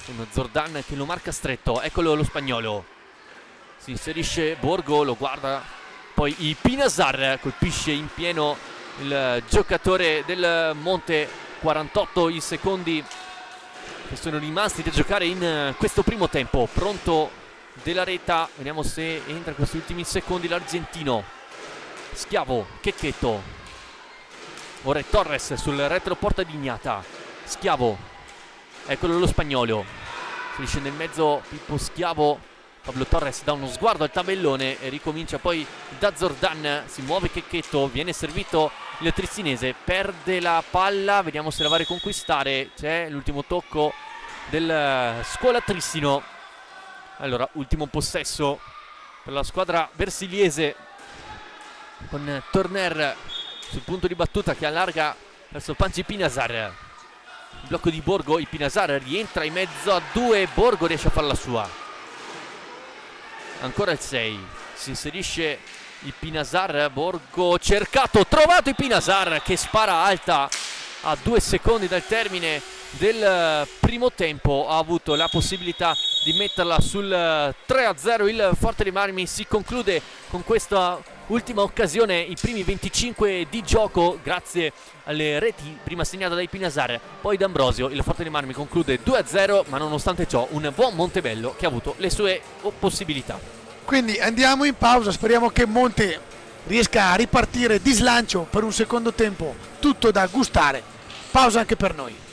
con Zordan che lo marca stretto, eccolo lo spagnolo, si inserisce Borgo, lo guarda, poi Ipinazar colpisce in pieno il giocatore del Monte. 48 i secondi che sono rimasti da giocare in questo primo tempo. Pronto della Reta, vediamo se entra in questi ultimi secondi l'argentino. Schiavo, Checchetto, ora è Torres sul retroporta di Ignata. Schiavo, eccolo lo spagnolo, si scende in mezzo Pippo Schiavo. Pablo Torres dà uno sguardo al tabellone e ricomincia poi da Zordan, si muove Checchetto, viene servito il tristinese, perde la palla, vediamo se la va a riconquistare, c'è l'ultimo tocco del Scuola Trissino. Allora, ultimo possesso per la squadra versiliese con Torner sul punto di battuta che allarga verso Panci Ipinazar. Il blocco di Borgo, Ipinazar rientra in mezzo a due, Borgo riesce a farla sua. Ancora il 6, si inserisce Ipinazar, Borgo cercato, trovato Ipinazar che spara alta a 2 secondi dal termine del primo tempo, ha avuto la possibilità di metterla sul 3-0 il Forte dei Marmi. Si conclude con questa ultima occasione i primi 25 di gioco grazie alle reti, prima segnata da Ipinazar, poi D'Ambrosio. Il Forte dei Marmi conclude 2-0, ma nonostante ciò un buon Montebello che ha avuto le sue possibilità. Quindi andiamo in pausa, speriamo che Monte riesca a ripartire di slancio per un secondo tempo tutto da gustare. Pausa anche per noi.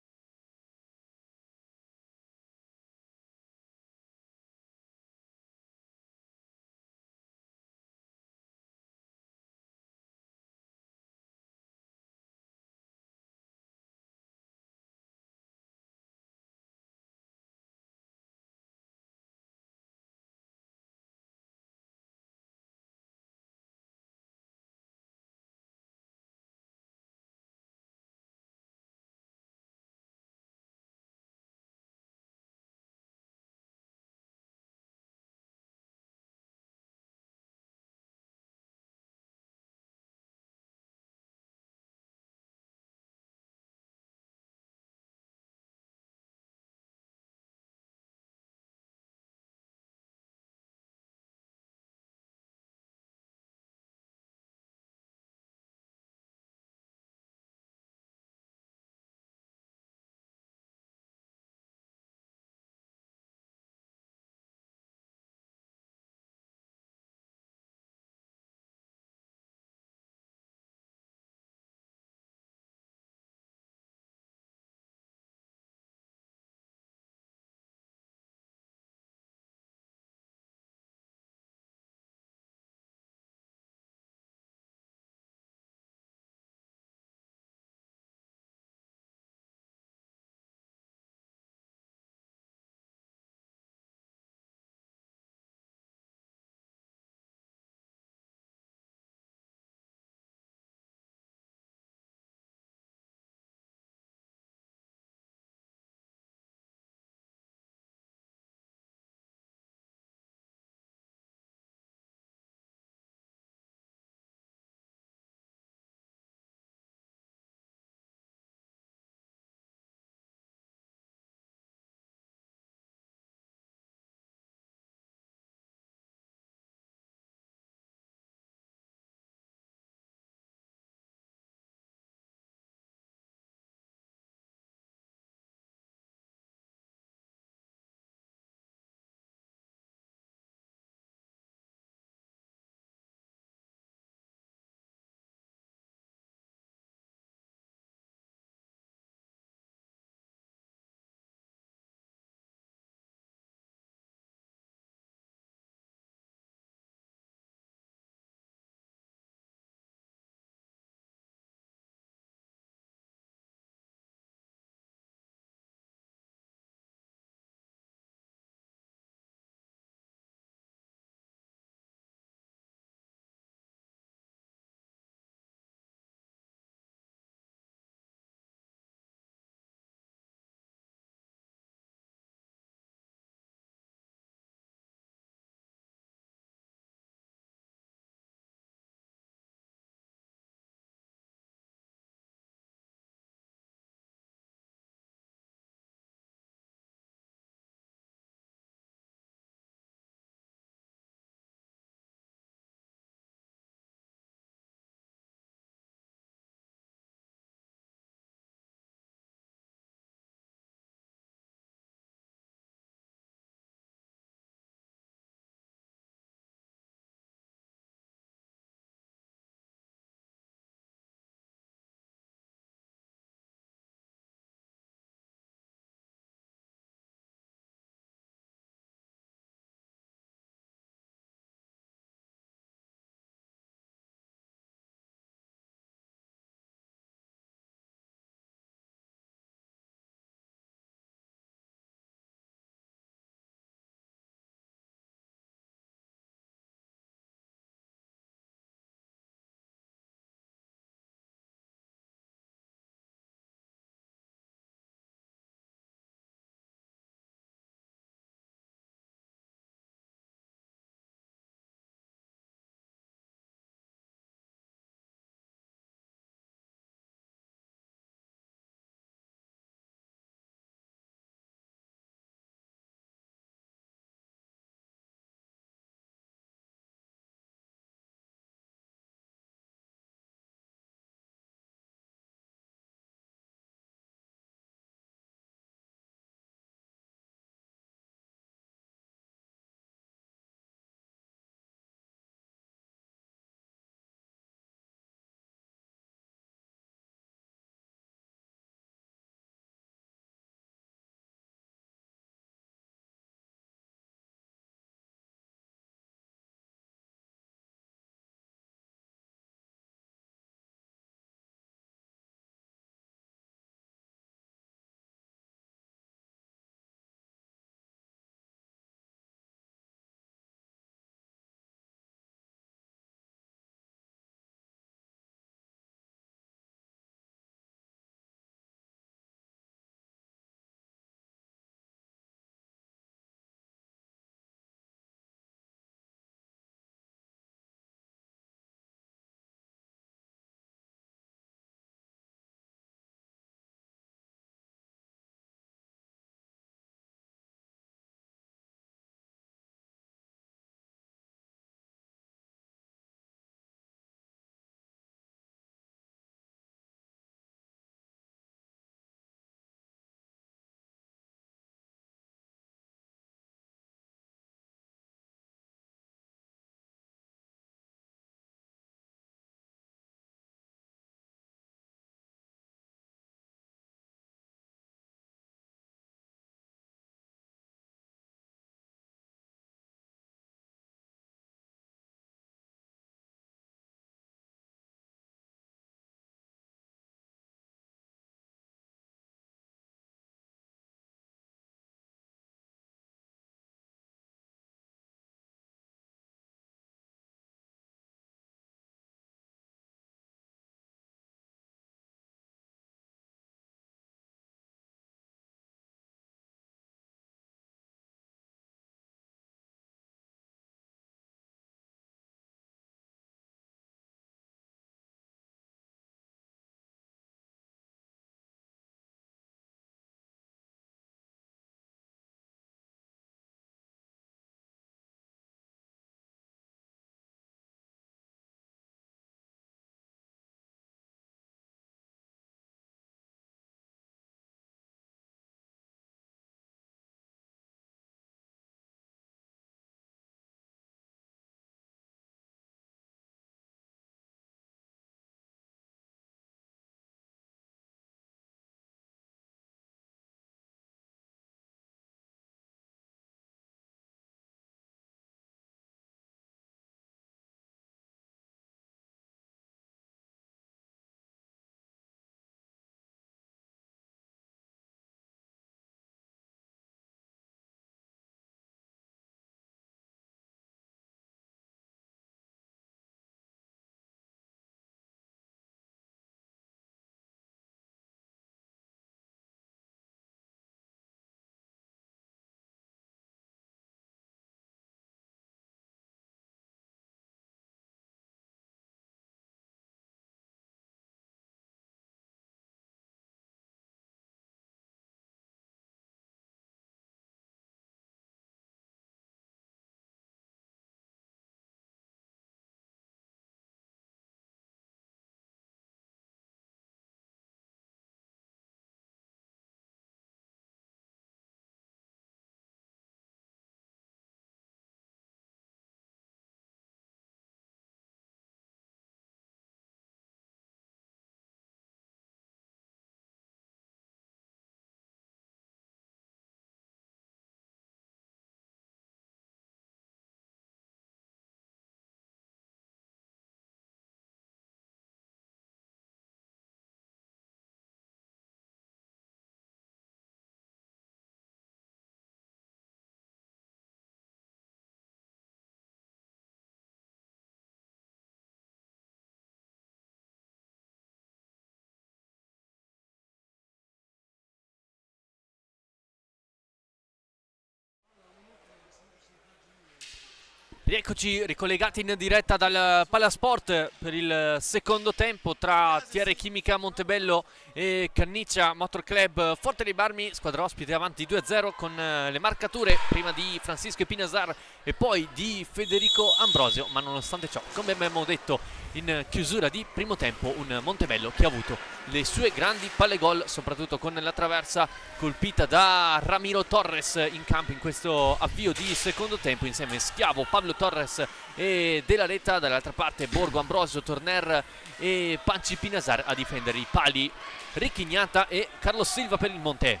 Rieccoci ricollegati in diretta dal Palasport per il secondo tempo tra TR Chimica Montebello e Canniccia Motor Club Forte dei Marmi, squadra ospite avanti 2-0 con le marcature prima di Francisco Epinazar e poi di Federico Ambrosio, ma nonostante ciò, come abbiamo detto in chiusura di primo tempo, un Montebello che ha avuto le sue grandi palle gol, soprattutto con la traversa colpita da Ramiro Torres in campo in questo avvio di secondo tempo, insieme a Schiavo, Pablo Torres e De La Reta, dall'altra parte Borgo, Ambrosio, Torner e Panci Pinazar a difendere i pali, Ricchignata e Carlos Silva per il Monte.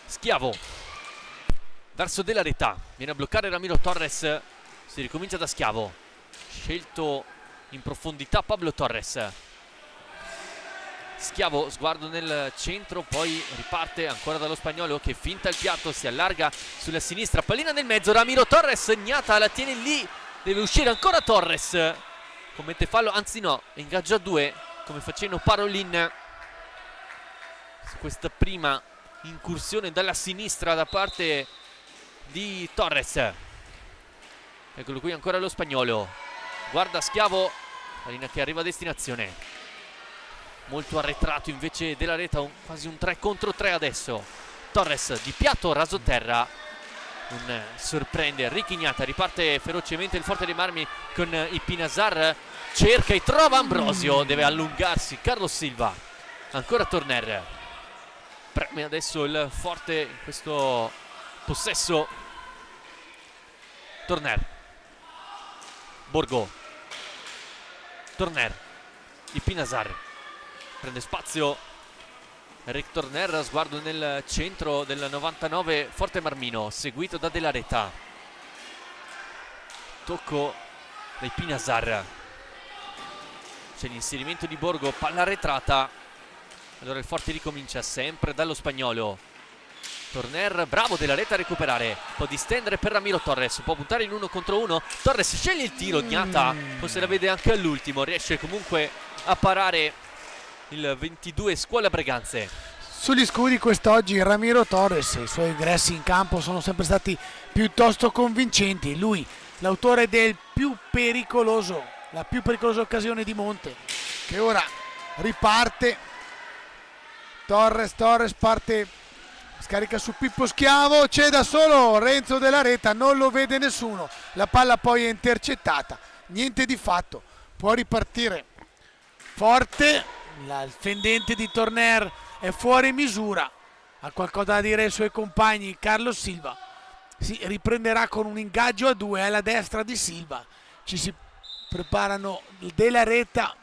Schiavo verso De La Reta, viene a bloccare Ramiro Torres, si ricomincia da Schiavo, scelto in profondità Pablo Torres. Schiavo, sguardo nel centro, poi riparte ancora dallo spagnolo che finta il piatto, si allarga sulla sinistra, pallina nel mezzo, Ramiro Torres, segnata, la tiene lì, deve uscire ancora Torres, commette fallo, anzi no, ingaggia due come facendo Parolin su questa prima incursione dalla sinistra da parte di Torres. Eccolo qui ancora lo spagnolo, guarda Schiavo, pallina che arriva a destinazione. Molto arretrato invece De La Reta, quasi un 3 contro 3 adesso. Torres di piatto, raso terra, non sorprende Ricchignata, riparte ferocemente il Forte dei Marmi con i Pinazar, cerca e trova Ambrosio, deve allungarsi Carlos Silva, ancora Torner, preme adesso il Forte in questo possesso. Torner, Borgo, Torner, i Pinazar, prende spazio Rick Torner, sguardo nel centro del 99 Forte Marmino, seguito da De La Reta, tocco dai Pinazar, c'è l'inserimento di Borgo, palla arretrata, allora il Forte ricomincia sempre dallo spagnolo. Torner, bravo De La Reta a recuperare, può distendere per Ramiro Torres, può puntare in 1 contro 1, Torres sceglie il tiro, Gnata forse la vede anche all'ultimo, riesce comunque a parare il 22 Scuola Breganze. Sugli scudi quest'oggi Ramiro Torres, i suoi ingressi in campo sono sempre stati piuttosto convincenti, lui l'autore del la più pericolosa occasione di Monte, che ora riparte. Torres parte, scarica su Pippo Schiavo, c'è da solo Renzo De La Reta, non lo vede nessuno, la palla poi è intercettata, niente di fatto, può ripartire Forte, il fendente di Torner è fuori misura, ha qualcosa da dire ai suoi compagni. Carlos Silva si riprenderà con un ingaggio a 2 alla destra di Silva, ci si preparano De La Reta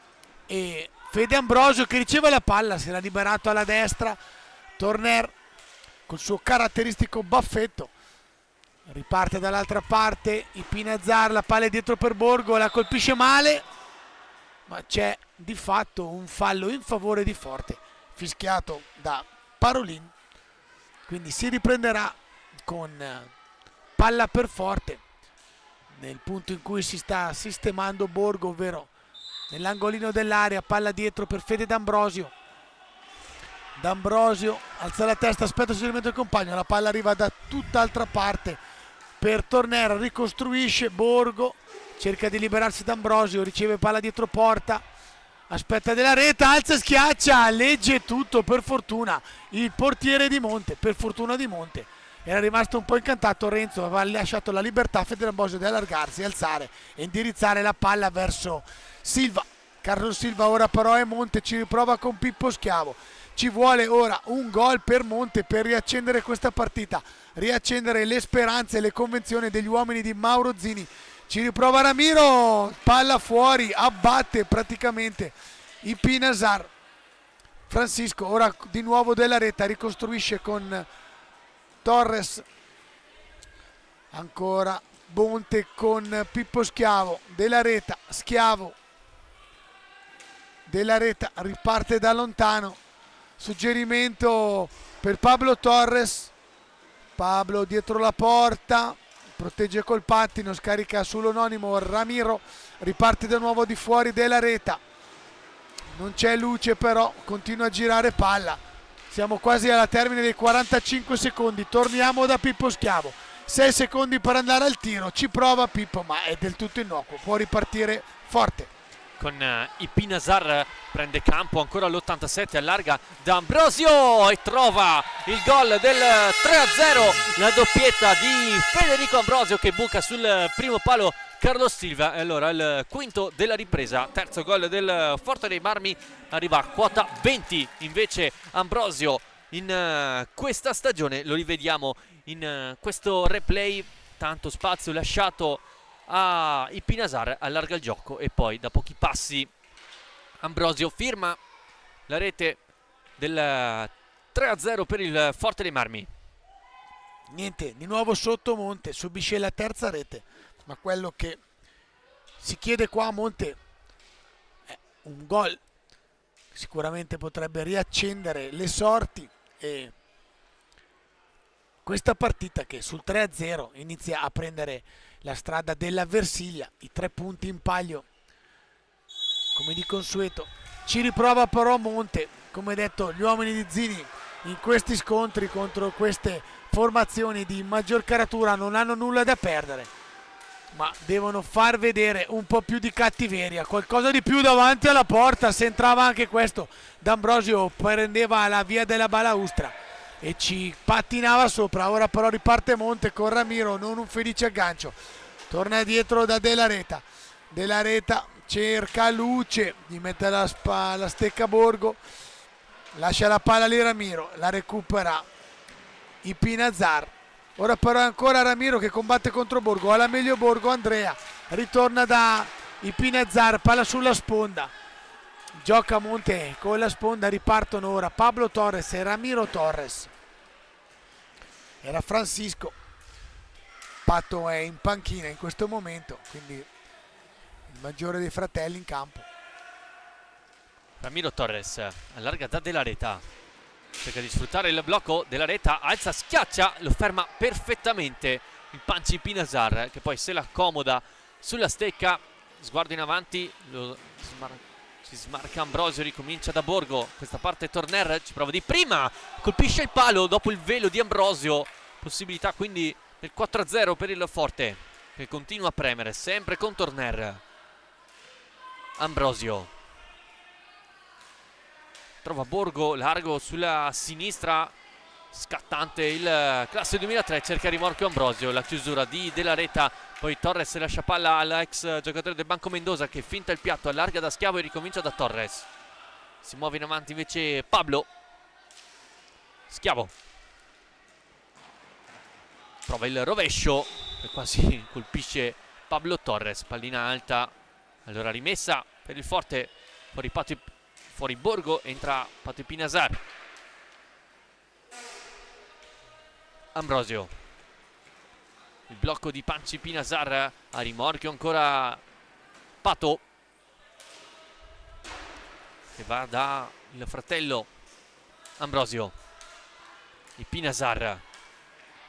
e Fede Ambrosio che riceve la palla, si era liberato alla destra. Torner col suo caratteristico baffetto riparte dall'altra parte, i Pinazar, la palla è dietro per Borgo, la colpisce male, ma c'è di fatto un fallo in favore di Forte fischiato da Parolin, quindi si riprenderà con palla per Forte nel punto in cui si sta sistemando Borgo, ovvero nell'angolino dell'area, palla dietro per Fede D'Ambrosio. D'Ambrosio alza la testa, aspetta il suggerimento del compagno, la palla arriva da tutt'altra parte per Torner, ricostruisce Borgo, cerca di liberarsi D'Ambrosio, riceve palla dietro porta, aspetta De La Reta, alza e schiaccia, legge tutto per fortuna il portiere di Monte, per fortuna di Monte. Era rimasto un po' incantato Renzo, aveva lasciato la libertà a Fede D'Ambrosio di allargarsi, alzare e indirizzare la palla verso Silva. Carlos Silva ora però è Monte, ci riprova con Pippo Schiavo. Ci vuole ora un gol per Monte per riaccendere questa partita, riaccendere le speranze e le convenzioni degli uomini di Mauro Zini. Ci riprova Ramiro, palla fuori, abbatte praticamente i Pinazar. Francisco, ora di nuovo De La Reta, ricostruisce con Torres, ancora Monte con Pippo Schiavo, De La Reta, Schiavo, De La Reta riparte da lontano, suggerimento per Pablo Torres, Pablo dietro la porta, protegge col pattino, scarica sull'anonimo Ramiro, riparte di nuovo di fuori De La Reta, non c'è luce però, continua a girare palla, siamo quasi alla termine dei 45 secondi, torniamo da Pippo Schiavo, 6 secondi per andare al tiro, ci prova Pippo ma è del tutto innocuo, può ripartire forte. Con Ipinazar prende campo ancora all'87, allarga D'Ambrosio e trova il gol del 3-0, la doppietta di Federico Ambrosio che buca sul primo palo Carlos Silva. E allora il quinto della ripresa, terzo gol del Forte dei Marmi, arriva a quota 20 invece Ambrosio in questa stagione. Lo rivediamo in questo replay, tanto spazio lasciato a Ipinazar, allarga il gioco e poi da pochi passi Ambrosio firma la rete del 3-0 per il Forte dei Marmi. Niente, di nuovo sotto Monte, subisce la terza rete, ma quello che si chiede qua a Monte è un gol, sicuramente potrebbe riaccendere le sorti e questa partita che sul 3-0 inizia a prendere la strada della Versiglia, i 3 punti in palio come di consueto. Ci riprova però Monte, come detto gli uomini di Zini in questi scontri contro queste formazioni di maggior caratura non hanno nulla da perdere, ma devono far vedere un po' più di cattiveria, qualcosa di più davanti alla porta. Se entrava anche questo, D'Ambrosio prendeva la via della balaustra e ci pattinava sopra. Ora però riparte Monte con Ramiro, non un felice aggancio, torna dietro da Della Reta. Della Reta cerca Luce, gli mette la stecca Borgo, lascia la palla lì Ramiro, la recupera Ipinazar. Ora però è ancora Ramiro che combatte contro Borgo, alla meglio Borgo, Andrea ritorna da Ipinazar, palla sulla sponda, gioca Monte con la sponda, ripartono ora Pablo Torres e Ramiro Torres. Era Francisco, Pato è in panchina in questo momento, quindi il maggiore dei fratelli in campo. Ramiro Torres allarga da Della Reta, cerca di sfruttare il blocco. Della Reta alza, schiaccia, lo ferma perfettamente il Panci Ipinazar che poi se la accomoda sulla stecca, sguardo in avanti, si smarca Ambrosio, ricomincia da Borgo, questa parte Torner ci prova di prima, colpisce il palo dopo il velo di Ambrosio, possibilità quindi del 4-0 per il Forte che continua a premere sempre con Torner. Ambrosio trova Borgo largo sulla sinistra, scattante il classe 2003, cerca rimorchio Ambrosio, la chiusura di Della Reta, poi Torres lascia palla all'ex giocatore del Banco Mendoza che finta il piatto, allarga da Schiavo e ricomincia da Torres. Si muove in avanti invece Pablo. Schiavo prova il rovescio e quasi colpisce Pablo Torres, pallina alta, allora rimessa per il Forte, fuori Borgo, entra Pato Ipinazar. Ambrosio, il blocco di Panci Ipinazar, a rimorchio ancora Pato che va da il fratello Ambrosio. Ipinazar,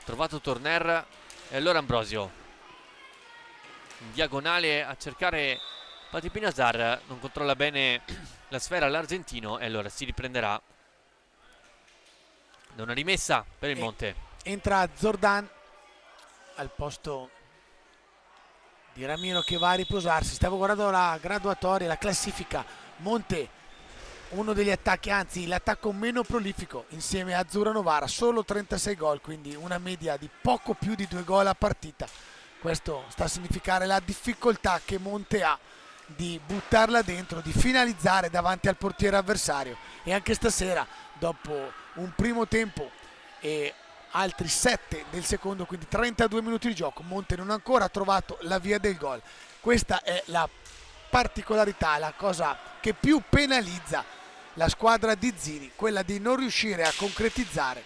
trovato Torner e allora Ambrosio in diagonale a cercare Pato Ipinazar, non controlla bene la sfera l'argentino e allora si riprenderà da una rimessa per il Monte. Entra Zordan al posto di Ramiro che va a riposarsi. Stavo guardando la graduatoria, la classifica. Monte, uno degli attacchi, anzi l'attacco meno prolifico insieme a Azzurra Novara, solo 36 gol, quindi una media di poco più di 2 gol a partita. Questo sta a significare la difficoltà che Monte ha di buttarla dentro, di finalizzare davanti al portiere avversario. E anche stasera, dopo un primo tempo e altri 7 del secondo, quindi 32 minuti di gioco, Monte non ha ancora trovato la via del gol. Questa è la particolarità, la cosa che più penalizza la squadra di Zini, quella di non riuscire a concretizzare,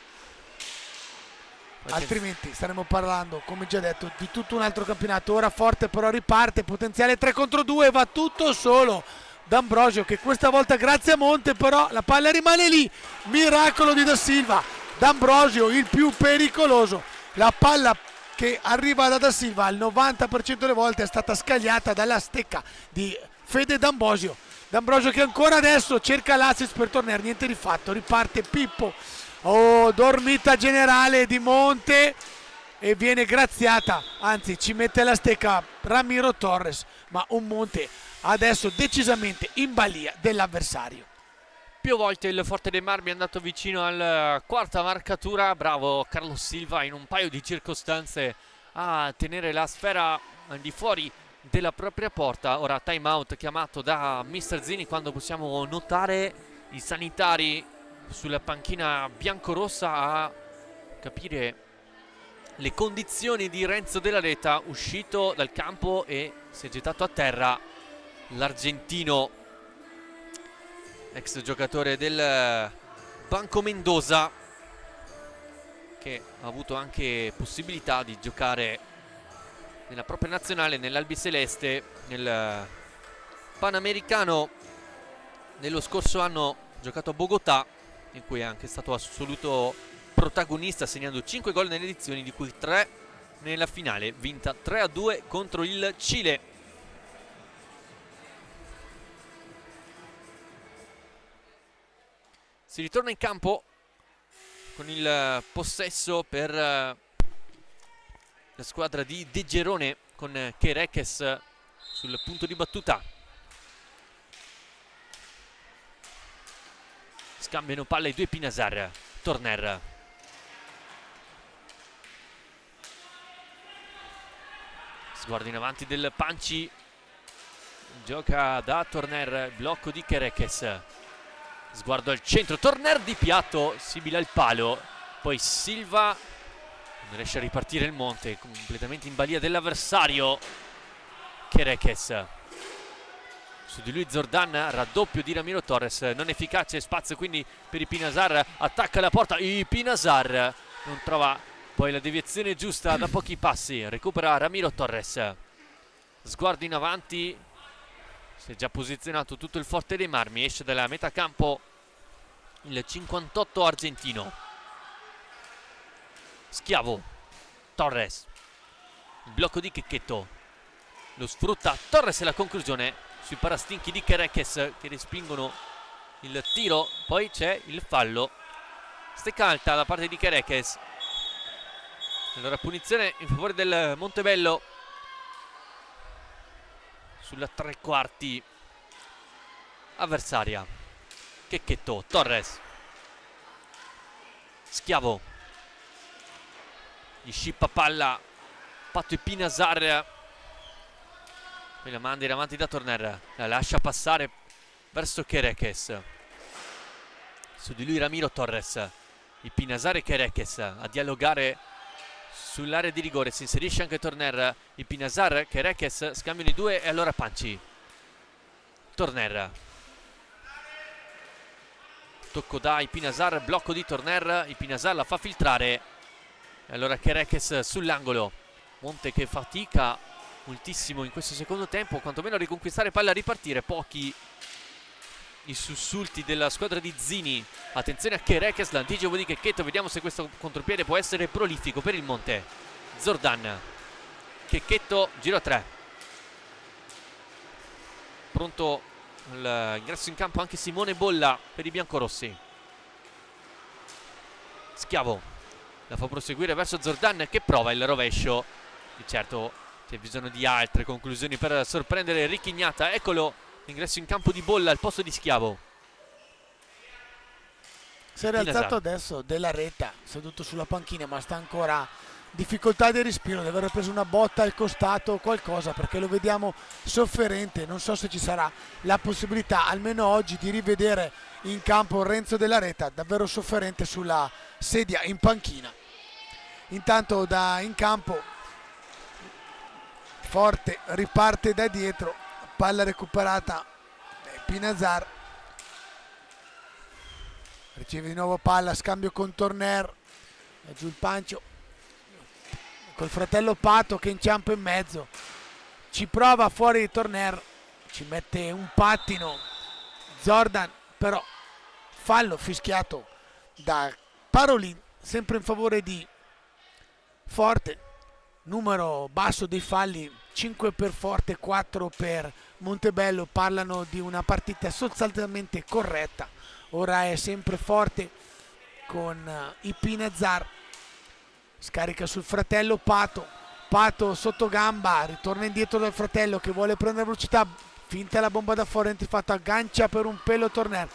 altrimenti staremo parlando, come già detto, di tutto un altro campionato. Ora Forte però riparte, potenziale 3 contro 2, va tutto solo D'Ambrosio che questa volta grazie a Monte però la palla rimane lì, miracolo di Da Silva. D'Ambrosio il più pericoloso, la palla che arriva da Silva al 90% delle volte è stata scagliata dalla stecca di Fede D'Ambrosio. D'Ambrosio che ancora adesso cerca l'assist per Torner, niente di fatto, riparte Pippo. Oh, dormita generale di Monte e viene graziata, anzi ci mette la stecca Ramiro Torres, ma un Monte adesso decisamente in balia dell'avversario. Più volte il Forte dei Marmi è andato vicino alla quarta marcatura, bravo Carlos Silva in un paio di circostanze a tenere la sfera al di fuori della propria porta. Ora time out chiamato da Mister Zini, quando possiamo notare i sanitari sulla panchina biancorossa a capire le condizioni di Renzo Della Reta, uscito dal campo e si è gettato a terra l'argentino, ex giocatore del Banco Mendoza, che ha avuto anche possibilità di giocare nella propria nazionale, nell'Albiceleste, nel Panamericano. Nello scorso anno ha giocato a Bogotà, in cui è anche stato assoluto protagonista, segnando 5 gol nelle edizioni, di cui 3 nella finale vinta 3-2 contro il Cile. Si ritorna in campo con il possesso per la squadra di De Gerone, con Quereques sul punto di battuta. Scambiano palla i due Pinazar. Torner. Sguardo in avanti del Panci. Gioca da Torner, blocco di Quereques. Sguardo al centro, Torner di piatto, simile al palo. Poi Silva non riesce a ripartire il Monte, completamente in balia dell'avversario. Quereques. Su di lui Zordan, raddoppio di Ramiro Torres, non efficace, spazio quindi per i Pinazar, attacca la porta, i Pinazar non trova poi la deviazione giusta da pochi passi, recupera Ramiro Torres. Sguardo in avanti, si è già posizionato tutto il Forte dei Marmi, esce dalla metà campo il 58 argentino. Schiavo, Torres, il blocco di Checchetto, lo sfrutta Torres e la conclusione sui parastinchi di Quereques che respingono il tiro. Poi c'è il fallo, stecca alta da parte di Quereques. Allora punizione in favore del Montebello sulla tre quarti avversaria. Checchetto, Torres, Schiavo, gli scippa palla Patto e Pinazar, poi la manda in avanti da Torner, la lascia passare verso Quereques. Su di lui Ramiro Torres, il Pinazar e Quereques a dialogare sull'area di rigore. Si inserisce anche Torner, il Pinazar, Quereques, scambiano i due e allora Panci. Torner, tocco da Pinazar, blocco di Torner, il Pinazar la fa filtrare e allora Quereques sull'angolo. Monte che fatica moltissimo in questo secondo tempo, quantomeno a riconquistare palla, a ripartire. Pochi i sussulti della squadra di Zini. Attenzione a Quereques, l'anticipo di Checchetto, vediamo se questo contropiede può essere prolifico per il Monte. Zordan, Checchetto, giro 3, pronto l'ingresso in campo anche Simone Bolla per i biancorossi. Schiavo la fa proseguire verso Zordan, che prova il rovescio e certo c'è bisogno di altre conclusioni per sorprendere Ricky Ignata. Eccolo l'ingresso in campo di Bolla al posto di Schiavo. Si è rialzato adesso Della Reta, seduto sulla panchina, ma sta ancora difficoltà di respiro, deve aver preso una botta al costato o qualcosa, perché lo vediamo sofferente. Non so se ci sarà la possibilità almeno oggi di rivedere in campo Renzo Della Reta, davvero sofferente sulla sedia in panchina. Intanto in campo Forte riparte da dietro, palla recuperata Pinazar, riceve di nuovo palla, scambio con Torner, è giù il Pancio col fratello Pato che inciampa in mezzo, ci prova fuori Torner, ci mette un pattino Zordan, però fallo fischiato da Parolin, sempre in favore di Forte. Numero basso dei falli, 5 per Forte, 4 per Montebello, parlano di una partita sostanzialmente corretta. Ora è sempre Forte con i Pinazar, scarica sul fratello Pato sotto gamba, ritorna indietro dal fratello che vuole prendere velocità, finta la bomba da fuori, entra fatto, aggancia per un pelo Torner,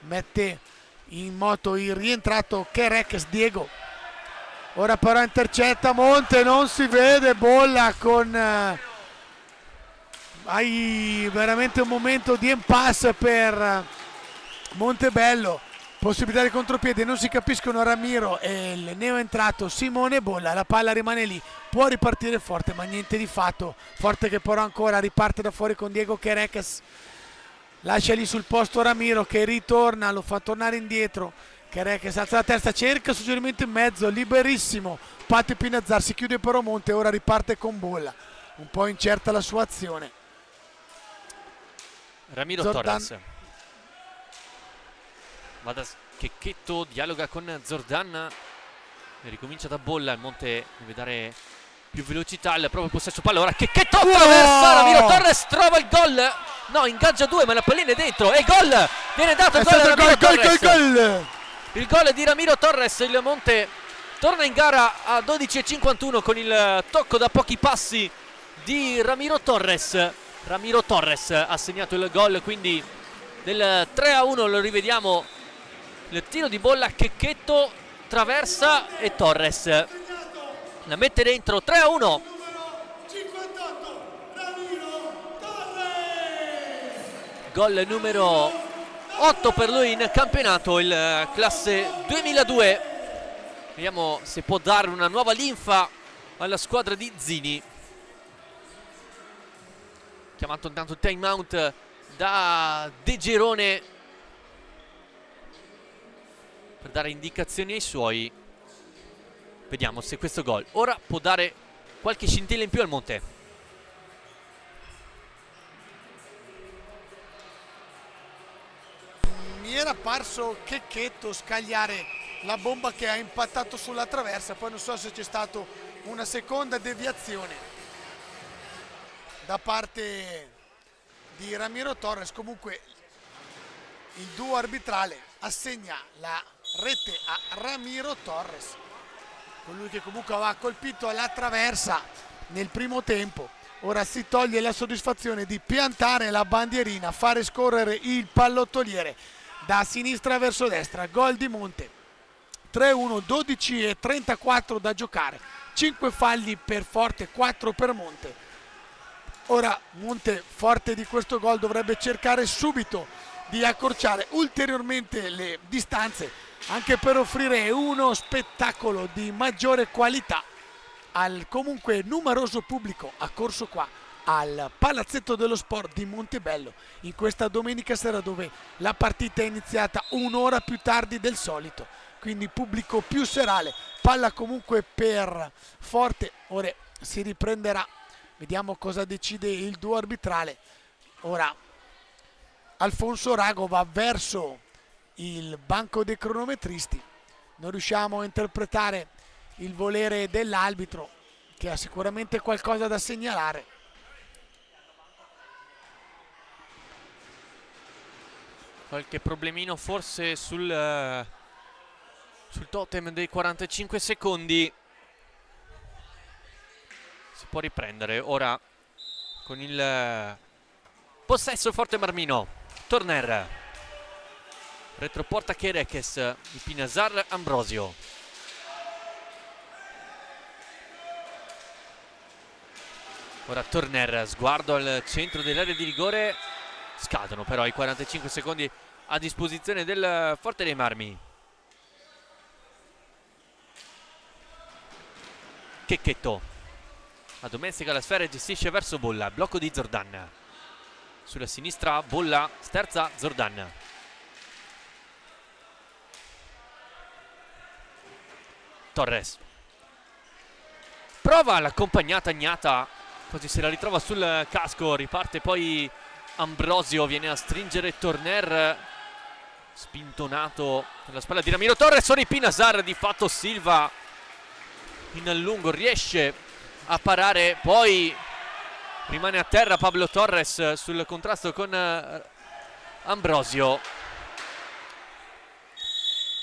mette in moto il rientrato Kerekes Diego, ora però intercetta Monte, non si vede, bolla con hai veramente un momento di impasse per Montebello, possibilità di contropiede, non si capiscono Ramiro e il neoentrato Simone, bolla, la palla rimane lì, può ripartire forte ma niente di fatto, forte che però ancora riparte da fuori con Diego Kerekes, lascia lì sul posto Ramiro che ritorna, lo fa tornare indietro, Kerekes alza la testa, cerca suggerimento in mezzo, liberissimo, Patti Pinazzar, si chiude però Monte, ora riparte con bolla, un po' incerta la sua azione. Ramiro Torres va da Checchetto, dialoga con Zordan e ricomincia da bolla, il Monte deve dare più velocità, il proprio possesso palla, ora Checchetto attraversa, Ramiro Torres trova il gol, no, ingaggia due ma la pallina è dentro e gol, viene dato il gol a Ramiro Torres. Il gol di Ramiro Torres, il Monte torna in gara a 12:51 con il tocco da pochi passi di Ramiro Torres. Ramiro Torres ha segnato il gol quindi del 3-1, lo rivediamo, il tiro di bolla, Checchetto traversa e Torres la mette dentro, 3-1. Gol numero 8 per lui in campionato, il classe 2002. Vediamo se può dare una nuova linfa alla squadra di Zini. Chiamato intanto time out da De Gerone per dare indicazioni ai suoi. Vediamo se questo gol ora può dare qualche scintilla in più al Monte. Mi era parso Checchetto scagliare la bomba che ha impattato sulla traversa, poi non so se c'è stata una seconda deviazione da parte di Ramiro Torres. Comunque il duo arbitrale assegna la rete a Ramiro Torres, colui che comunque aveva colpito la traversa nel primo tempo. Ora si toglie la soddisfazione di piantare la bandierina, fare scorrere il pallottoliere da sinistra verso destra. Gol di Monte, 3-1, 12:34 da giocare, 5 falli per Forte, 4 per Monte. Ora Monte, forte di questo gol, dovrebbe cercare subito di accorciare ulteriormente le distanze, anche per offrire uno spettacolo di maggiore qualità al comunque numeroso pubblico accorso qua al Palazzetto dello Sport di Montebello in questa domenica sera, dove la partita è iniziata un'ora più tardi del solito, quindi pubblico più serale, palla comunque per Forte. Ora si riprenderà, vediamo cosa decide il duo arbitrale. Ora Alfonso Rago va verso il banco dei cronometristi, non riusciamo a interpretare il volere dell'arbitro, che ha sicuramente qualcosa da segnalare. Qualche problemino forse sul totem dei 45 secondi. Si può riprendere ora con il possesso Forte Marmino. Torner, retroporta Kerekes, di Pinazzar, Ambrosio. Ora Torner, sguardo al centro dell'area di rigore, scadono però i 45 secondi a disposizione del Forte dei Marmi. Checchetto addomestica la sfera e gestisce verso Bolla, blocco di Zordan. Sulla sinistra Bolla, sterza Zordan. Torres prova l'accompagnata Gnata, quasi se la ritrova sul casco, riparte poi Ambrosio, viene a stringere Torner, spintonato nella spalla di Ramiro Torres. Sono i Pinazzar, di fatto Silva in lungo riesce a parare, poi rimane a terra Pablo Torres sul contrasto con Ambrosio.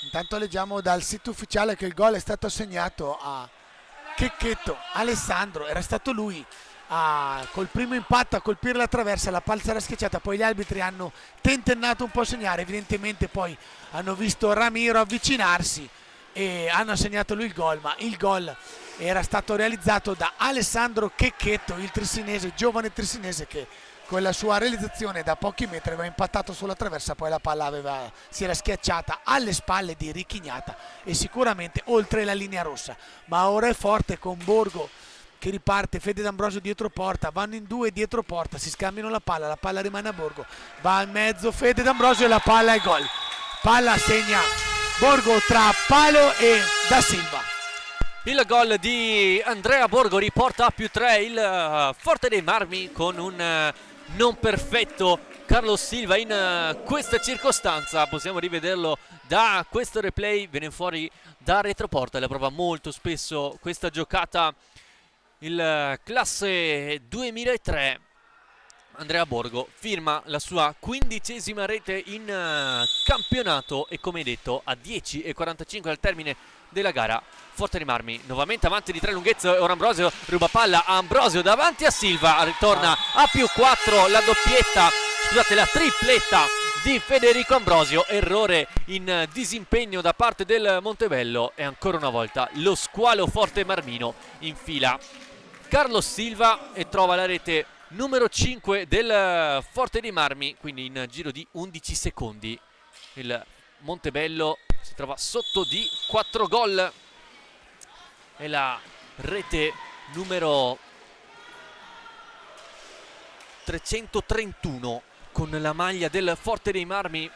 Intanto leggiamo dal sito ufficiale che il gol è stato assegnato a Checchetto, Alessandro, era stato lui col primo impatto a colpire la traversa, la palla era schiacciata, poi gli arbitri hanno tentennato un po' a segnare, evidentemente poi hanno visto Ramiro avvicinarsi e hanno assegnato lui il gol, ma il gol era stato realizzato da Alessandro Checchetto, il trisinese, giovane trisinese, che con la sua realizzazione da pochi metri aveva impattato sulla traversa, poi la palla si era schiacciata alle spalle di Richignata e sicuramente oltre la linea rossa. Ma ora è forte con Borgo che riparte, Fede D'Ambrosio dietro porta, vanno in due dietro porta, si scambiano la palla rimane a Borgo, va in mezzo Fede D'Ambrosio e la palla è gol. Palla segna Borgo tra palo e Da Silva. Il gol di Andrea Borgo riporta a +3 il Forte dei Marmi con un non perfetto Carlos Silva in questa circostanza. Possiamo rivederlo da questo replay, viene fuori da retroporta, la prova molto spesso questa giocata il classe 2003. Andrea Borgo firma la sua 15ª rete in campionato e, come detto, a 10:45 al termine della gara Forte dei Marmi nuovamente avanti di 3 lunghezze. Ora Ambrosio ruba palla a Ambrosio davanti a Silva, ritorna a +4 la doppietta, scusate, la tripletta di Federico Ambrosio. Errore in disimpegno da parte del Montebello e ancora una volta lo squalo Forte Marmino infila Carlos Silva e trova la rete numero 5 del Forte dei Marmi, quindi in giro di 11 secondi il Montebello si trova sotto di 4 gol. È la rete numero 331 con la maglia del Forte dei Marmi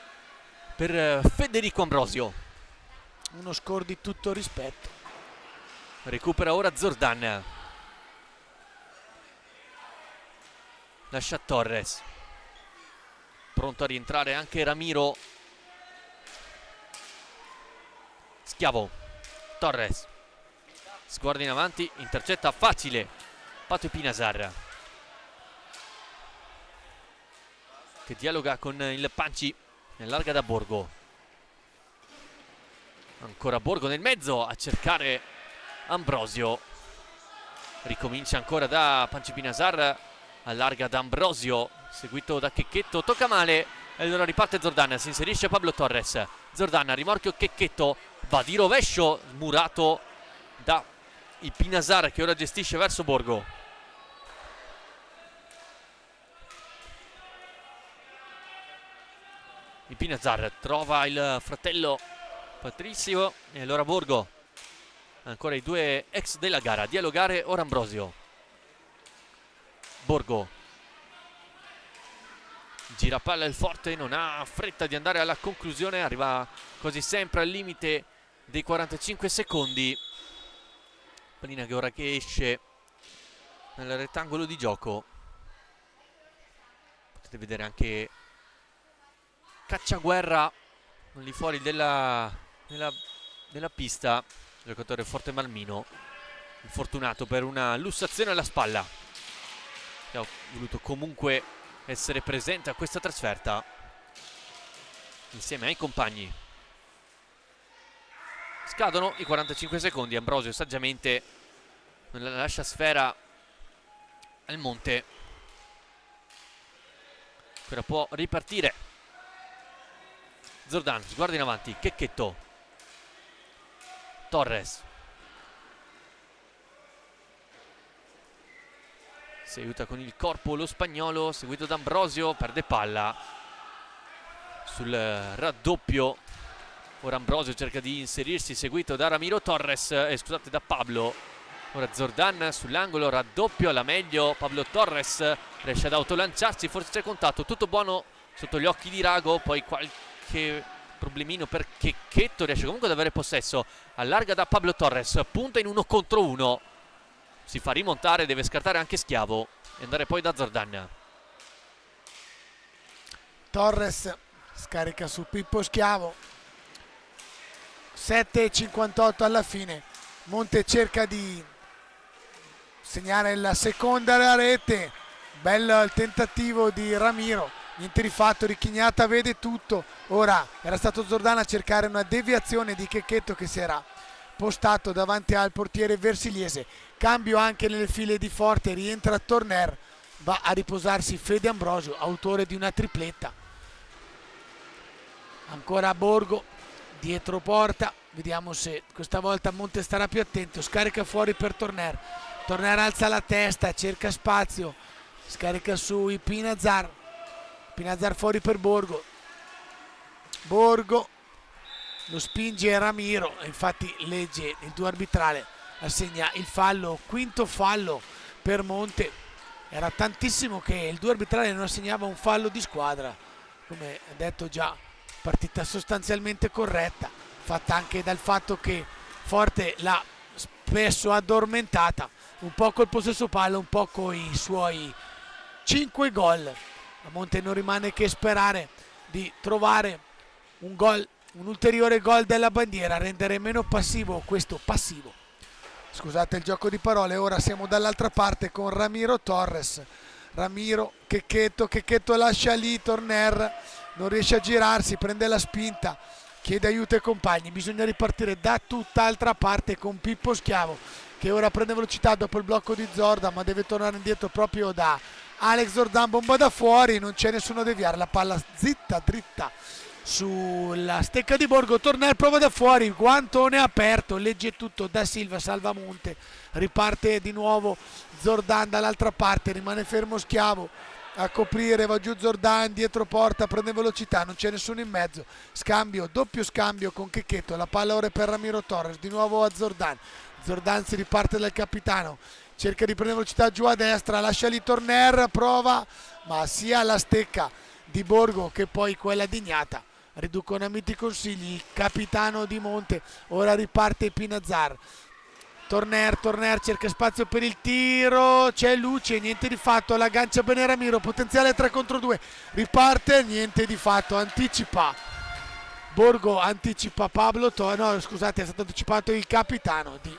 per Federico Ambrosio. Uno score di tutto rispetto. Recupera ora Zordan, lascia Torres, pronto a rientrare anche Ramiro. Schiavo, Torres, sguarda in avanti, intercetta facile Pato Pinasar, che dialoga con il Panci, allarga da Borgo, ancora Borgo nel mezzo a cercare Ambrosio, ricomincia ancora da Panci Pinasar, allarga da Ambrosio, seguito da Checchetto, tocca male e allora riparte Zordan, si inserisce Pablo Torres, Zordan, rimorchio Checchetto, va di rovescio, murato da il Pinasar che ora gestisce verso Borgo. Il Pinasar trova il fratello Patrizio e allora Borgo, ancora i due ex della gara, dialogare ora Ambrosio. Borgo gira palla il Forte, non ha fretta di andare alla conclusione, arriva quasi sempre al limite dei 45 secondi. Pallina che ora che esce nel rettangolo di gioco, potete vedere anche Cacciaguerra lì fuori della pista, giocatore Forte Marmino, infortunato per una lussazione alla spalla, che ha voluto comunque essere presente a questa trasferta insieme ai compagni. Scadono i 45 secondi, Ambrosio saggiamente non lascia sfera al Monte, ora può ripartire. Zordan, sguarda in avanti, Checchetto, Torres, si aiuta con il corpo lo spagnolo, seguito da Ambrosio, perde palla sul raddoppio. Ora Ambrosio cerca di inserirsi, seguito da Ramiro Torres, scusate, da Pablo. Ora Zordan sull'angolo, raddoppio alla meglio, Pablo Torres riesce ad autolanciarsi, forse c'è contatto, tutto buono sotto gli occhi di Rago, poi qualche problemino per Checchetto, riesce comunque ad avere possesso, allarga da Pablo Torres, punta in 1 contro 1, si fa rimontare, deve scartare anche Schiavo e andare poi da Zordan. Torres scarica su Pippo Schiavo, 7:58 alla fine, Monte cerca di segnare la seconda rete, bello il tentativo di Ramiro, niente di fatto, Richignata vede tutto, ora era stato Zordan a cercare una deviazione di Checchetto che si era postato davanti al portiere versiliese. Cambio anche nelle file di Forte, rientra Torner, va a riposarsi Fede Ambrosio, autore di una tripletta. Ancora Borgo dietro porta, vediamo se questa volta Monte starà più attento. Scarica fuori per Torner, Torner alza la testa, cerca spazio, scarica su Pinazar, Pinazar fuori per Borgo, Borgo lo spinge Ramiro, infatti legge il duo arbitrale, assegna il fallo, quinto fallo per Monte. Era tantissimo che il duo arbitrale non assegnava un fallo di squadra, come detto già, partita sostanzialmente corretta, fatta anche dal fatto che Forte l'ha spesso addormentata, un po' col possesso palla, un po' con i suoi 5 gol. A Monte non rimane che sperare di trovare un gol, un ulteriore gol della bandiera, rendere meno passivo questo passivo. Scusate il gioco di parole. Ora siamo dall'altra parte con Ramiro Torres, Ramiro, Checchetto lascia lì Torner, non riesce a girarsi, prende la spinta, chiede aiuto ai compagni. Bisogna ripartire da tutt'altra parte con Pippo Schiavo, che ora prende velocità dopo il blocco di Zordan, ma deve tornare indietro proprio da Alex Zordan. Bomba da fuori, non c'è nessuno a deviare, la palla zitta dritta sulla stecca di Borgo. Torner prova da fuori, guantone aperto, legge tutto da Silva, salva Monte, riparte di nuovo Zordan dall'altra parte, rimane fermo Schiavo a coprire, va giù Zordan dietro porta, prende velocità, non c'è nessuno in mezzo, scambio, doppio scambio con Checchetto, la palla ora è per Ramiro Torres, di nuovo a Zordan, Zordan si riparte dal capitano, cerca di prendere velocità giù a destra, lascia lì Torner, prova, ma sia la stecca di Borgo che poi quella di Gnata riducono a miti consigli. Il capitano di Monte, ora riparte Pinazar, Torner cerca spazio per il tiro, c'è luce, niente di fatto, la aggancia bene Ramiro, potenziale 3 contro 2, riparte, niente di fatto, anticipa Borgo, anticipa Pablo no scusate, è stato anticipato il capitano di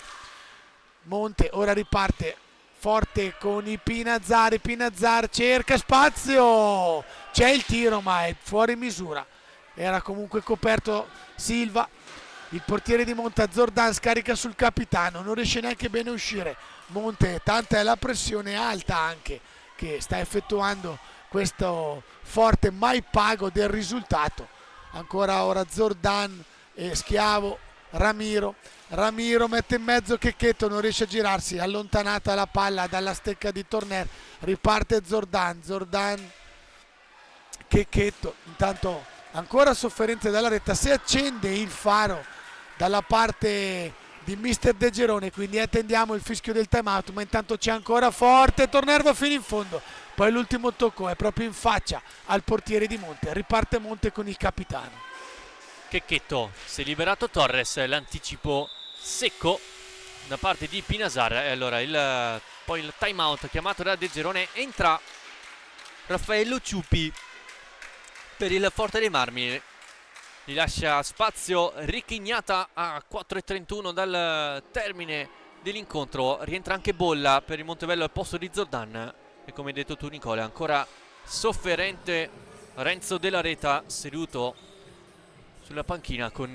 Monte. Ora riparte Forte con i Pinazar, Pinazar cerca spazio, c'è il tiro ma è fuori misura, era comunque coperto Silva. Il portiere di Monte, Zordan, scarica sul capitano, non riesce neanche bene a uscire Monte, tanta è la pressione alta anche che sta effettuando questo Forte, mai pago del risultato. Ancora ora Zordan e Schiavo, Ramiro mette in mezzo Checchetto, non riesce a girarsi, allontanata la palla dalla stecca di Torner, riparte Zordan, Checchetto, intanto ancora sofferenze dalla retta, si accende il faro dalla parte di mister De Gerone, quindi attendiamo il fischio del time out, ma intanto c'è ancora Forte, Torner va fino in fondo, poi l'ultimo tocco è proprio in faccia al portiere di Monte, riparte Monte con il capitano. Checchetto, si è liberato Torres, l'anticipo secco da parte di Pinazar e allora poi il time out chiamato da De Gerone, entra Raffaello Ciupi per il Forte dei Marmi, gli lascia spazio Ricchignata a 4:31 dal termine dell'incontro, rientra anche Bolla per il Montevello al posto di Zordan e come hai detto tu Nicola, ancora sofferente Renzo Della Reta seduto sulla panchina con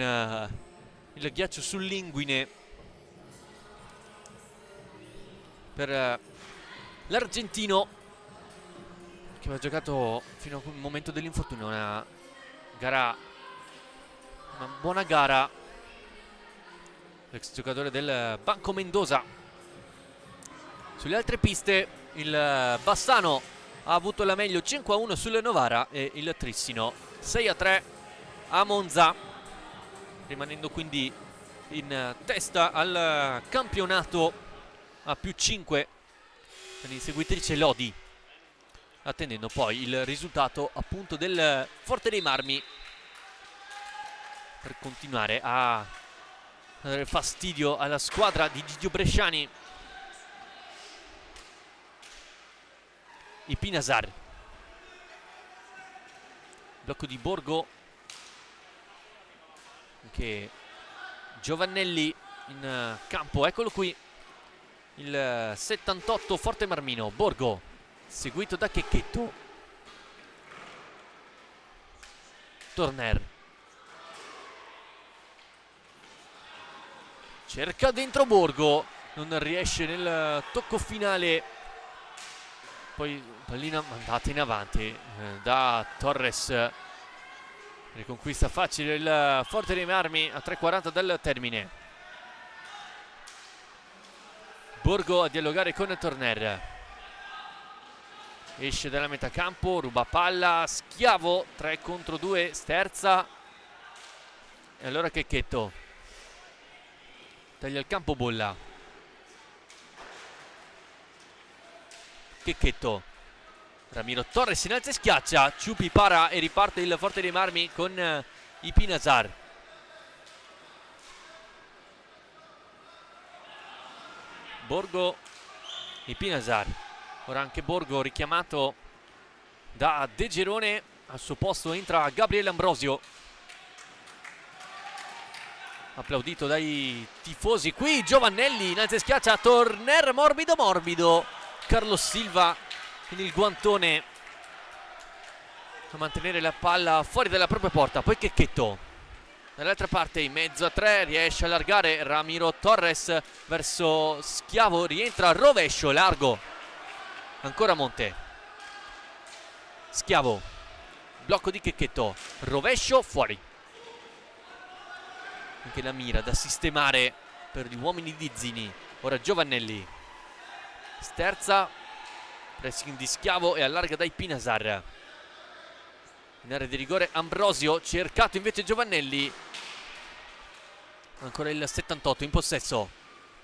il ghiaccio sull'inguine per l'argentino che aveva giocato fino al momento dell'infortunio una buona gara, l'ex giocatore del Banco Mendoza. Sulle altre piste il Bassano ha avuto la meglio 5-1 sul Novara e il Trissino 6-3 a Monza, rimanendo quindi in testa al campionato a più 5 l'inseguitrice Lodi, attendendo poi il risultato appunto del Forte dei Marmi per continuare a dare fastidio alla squadra di Gigio Bresciani. I Pinazar, blocco di Borgo, anche Giovannelli in campo, eccolo qui il 78 Forte Marmino, Borgo seguito da Checchetto, cerca dentro Borgo, non riesce nel tocco finale, poi pallina mandata in avanti da Torres, riconquista facile il Forte dei Marmi a 3:40 dal termine. Borgo a dialogare con Torner, esce dalla metà campo, ruba palla, Schiavo, 3 contro 2, sterza, e allora Checchetto taglia il campo, Bolla, Checchetto, Ramiro Torres in alza e schiaccia, Ciupi para e riparte il Forte dei Marmi con Ipinazar. Borgo, Ipinazar, ora anche Borgo richiamato da De Gerone, al suo posto entra Gabriele Ambrosio, applaudito dai tifosi. Qui Giovannelli in alza e schiaccia, Torner morbido morbido, Carlos Silva con il guantone a mantenere la palla fuori dalla propria porta, poi Checchetto dall'altra parte in mezzo a 3, riesce a allargare Ramiro Torres verso Schiavo, rientra rovescio largo, ancora Monte, Schiavo, blocco di Checchetto, rovescio fuori, anche la mira da sistemare per gli uomini di Zini. Ora Giovannelli, sterza, pressing di Schiavo e allarga dai Pinasar. In area di rigore Ambrosio, cercato invece Giovannelli, ancora il 78 in possesso,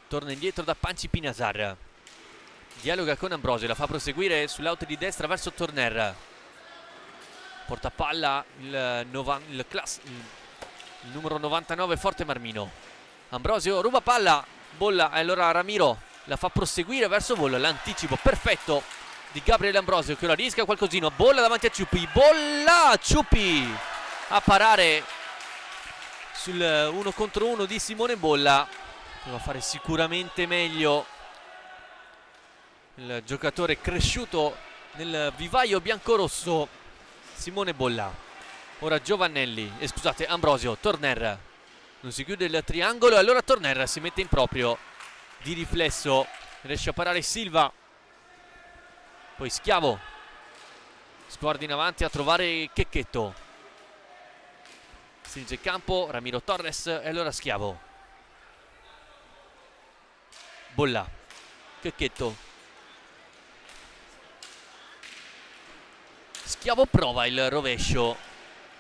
torna indietro da Panci Pinasar, dialoga con Ambrosio, la fa proseguire sull'out di destra verso Torner, porta palla il numero 99 Forte Marmino, Ambrosio ruba palla, Bolla, e allora Ramiro la fa proseguire verso Bolla, l'anticipo perfetto di Gabriele Ambrosio che ora rischia qualcosino, Bolla davanti a Ciupi, Bolla, Ciupi a parare sul 1 contro 1 di Simone Bolla, doveva fare sicuramente meglio il giocatore cresciuto nel vivaio biancorosso Simone Bolla. Ora Giovannelli, scusate, Ambrosio, Torner, non si chiude il triangolo e allora Torner si mette in proprio di riflesso, riesce a parare Silva, poi Schiavo, sguardo in avanti a trovare Checchetto, stringe il campo, Ramiro Torres e allora Schiavo, Bolla, Checchetto, Schiavo prova il rovescio,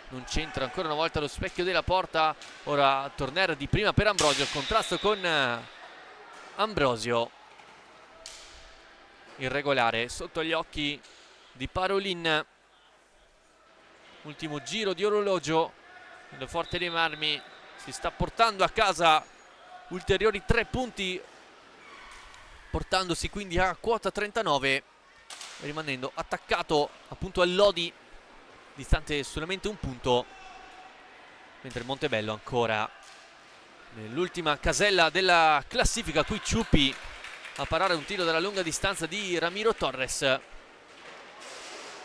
non c'entra ancora una volta lo specchio della porta. Ora Torner di prima per Ambrosio, contrasto con Ambrosio, irregolare sotto gli occhi di Parolin. Ultimo giro di orologio, il Forte dei Marmi si sta portando a casa ulteriori 3 punti, portandosi quindi a quota 39, rimanendo attaccato appunto al Lodi, distante solamente un punto, mentre Montebello ancora nell'ultima casella della classifica. Qui Ciupi a parare un tiro dalla lunga distanza di Ramiro Torres.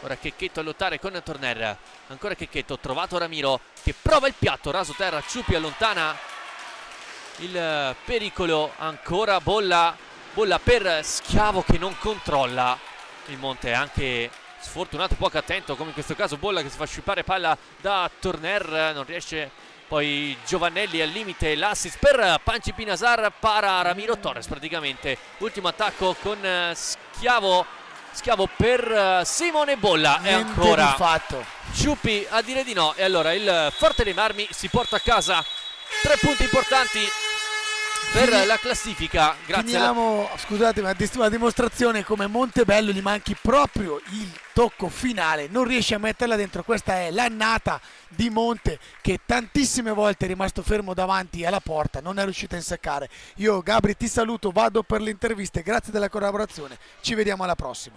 Ora Checchetto a lottare con Torner, ancora Checchetto, trovato Ramiro che prova il piatto, raso terra, Ciupi allontana il pericolo, ancora Bolla per Schiavo che non controlla. Il Monte è anche sfortunato, poco attento, come in questo caso Bolla che si fa sciupare palla da Torner, non riesce. Poi Giovannelli al limite, l'assist per Panci Pinasar, para Ramiro Torres praticamente. Ultimo attacco con Schiavo per Simone Bolla. E ancora Ciupi a dire di no. E allora il Forte dei Marmi si porta a casa 3 punti importanti per la classifica. Grazie. Finiamo, scusate, ma una dimostrazione come Montebello gli manchi proprio il tocco finale, non riesce a metterla dentro. Questa è l'annata di Monte che tantissime volte è rimasto fermo davanti alla porta, non è riuscito a insaccare. Io Gabri ti saluto, vado per le interviste, grazie della collaborazione, ci vediamo alla prossima.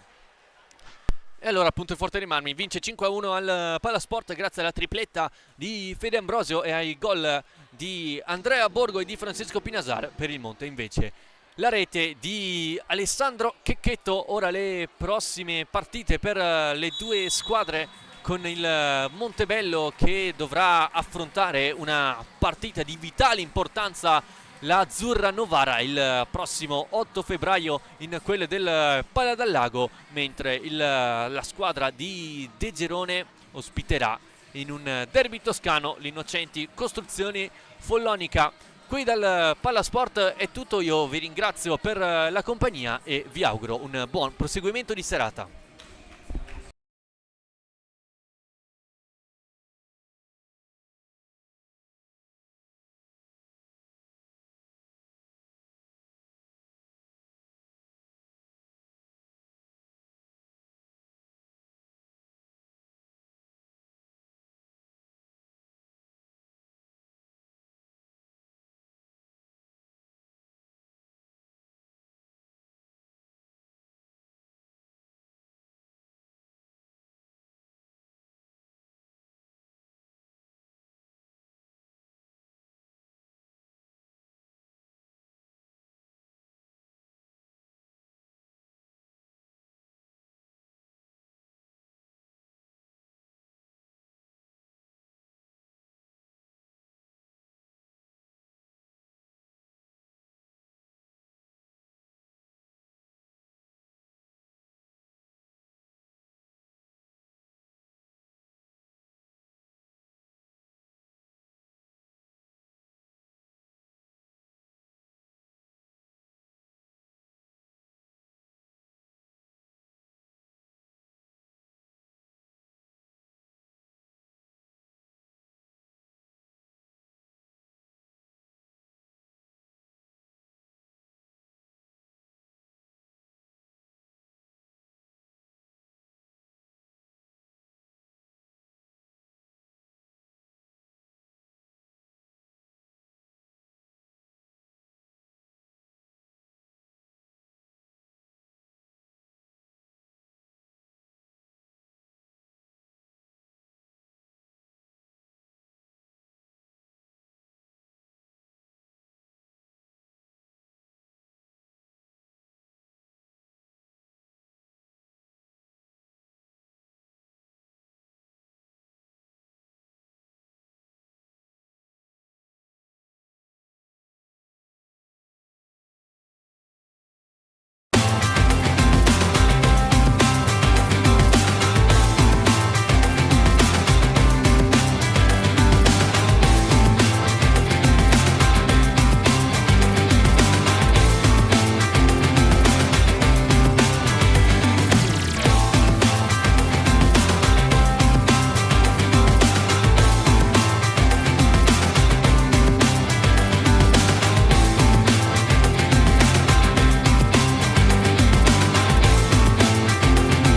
E allora appunto il Forte dei Marmi vince 5-1 al Palasport grazie alla tripletta di Fede Ambrosio e ai gol di Andrea Borgo e di Francesco Pinasar. Per il Monte invece la rete di Alessandro Checchetto. Ora le prossime partite per le due squadre, con il Montebello che dovrà affrontare una partita di vitale importanza la Azzurra Novara il prossimo 8 febbraio in quelle del Pala dal Lago, mentre la squadra di De Gerone ospiterà in un derby toscano l'Innocenti Costruzioni Follonica. Qui dal Palasport è tutto, io vi ringrazio per la compagnia e vi auguro un buon proseguimento di serata.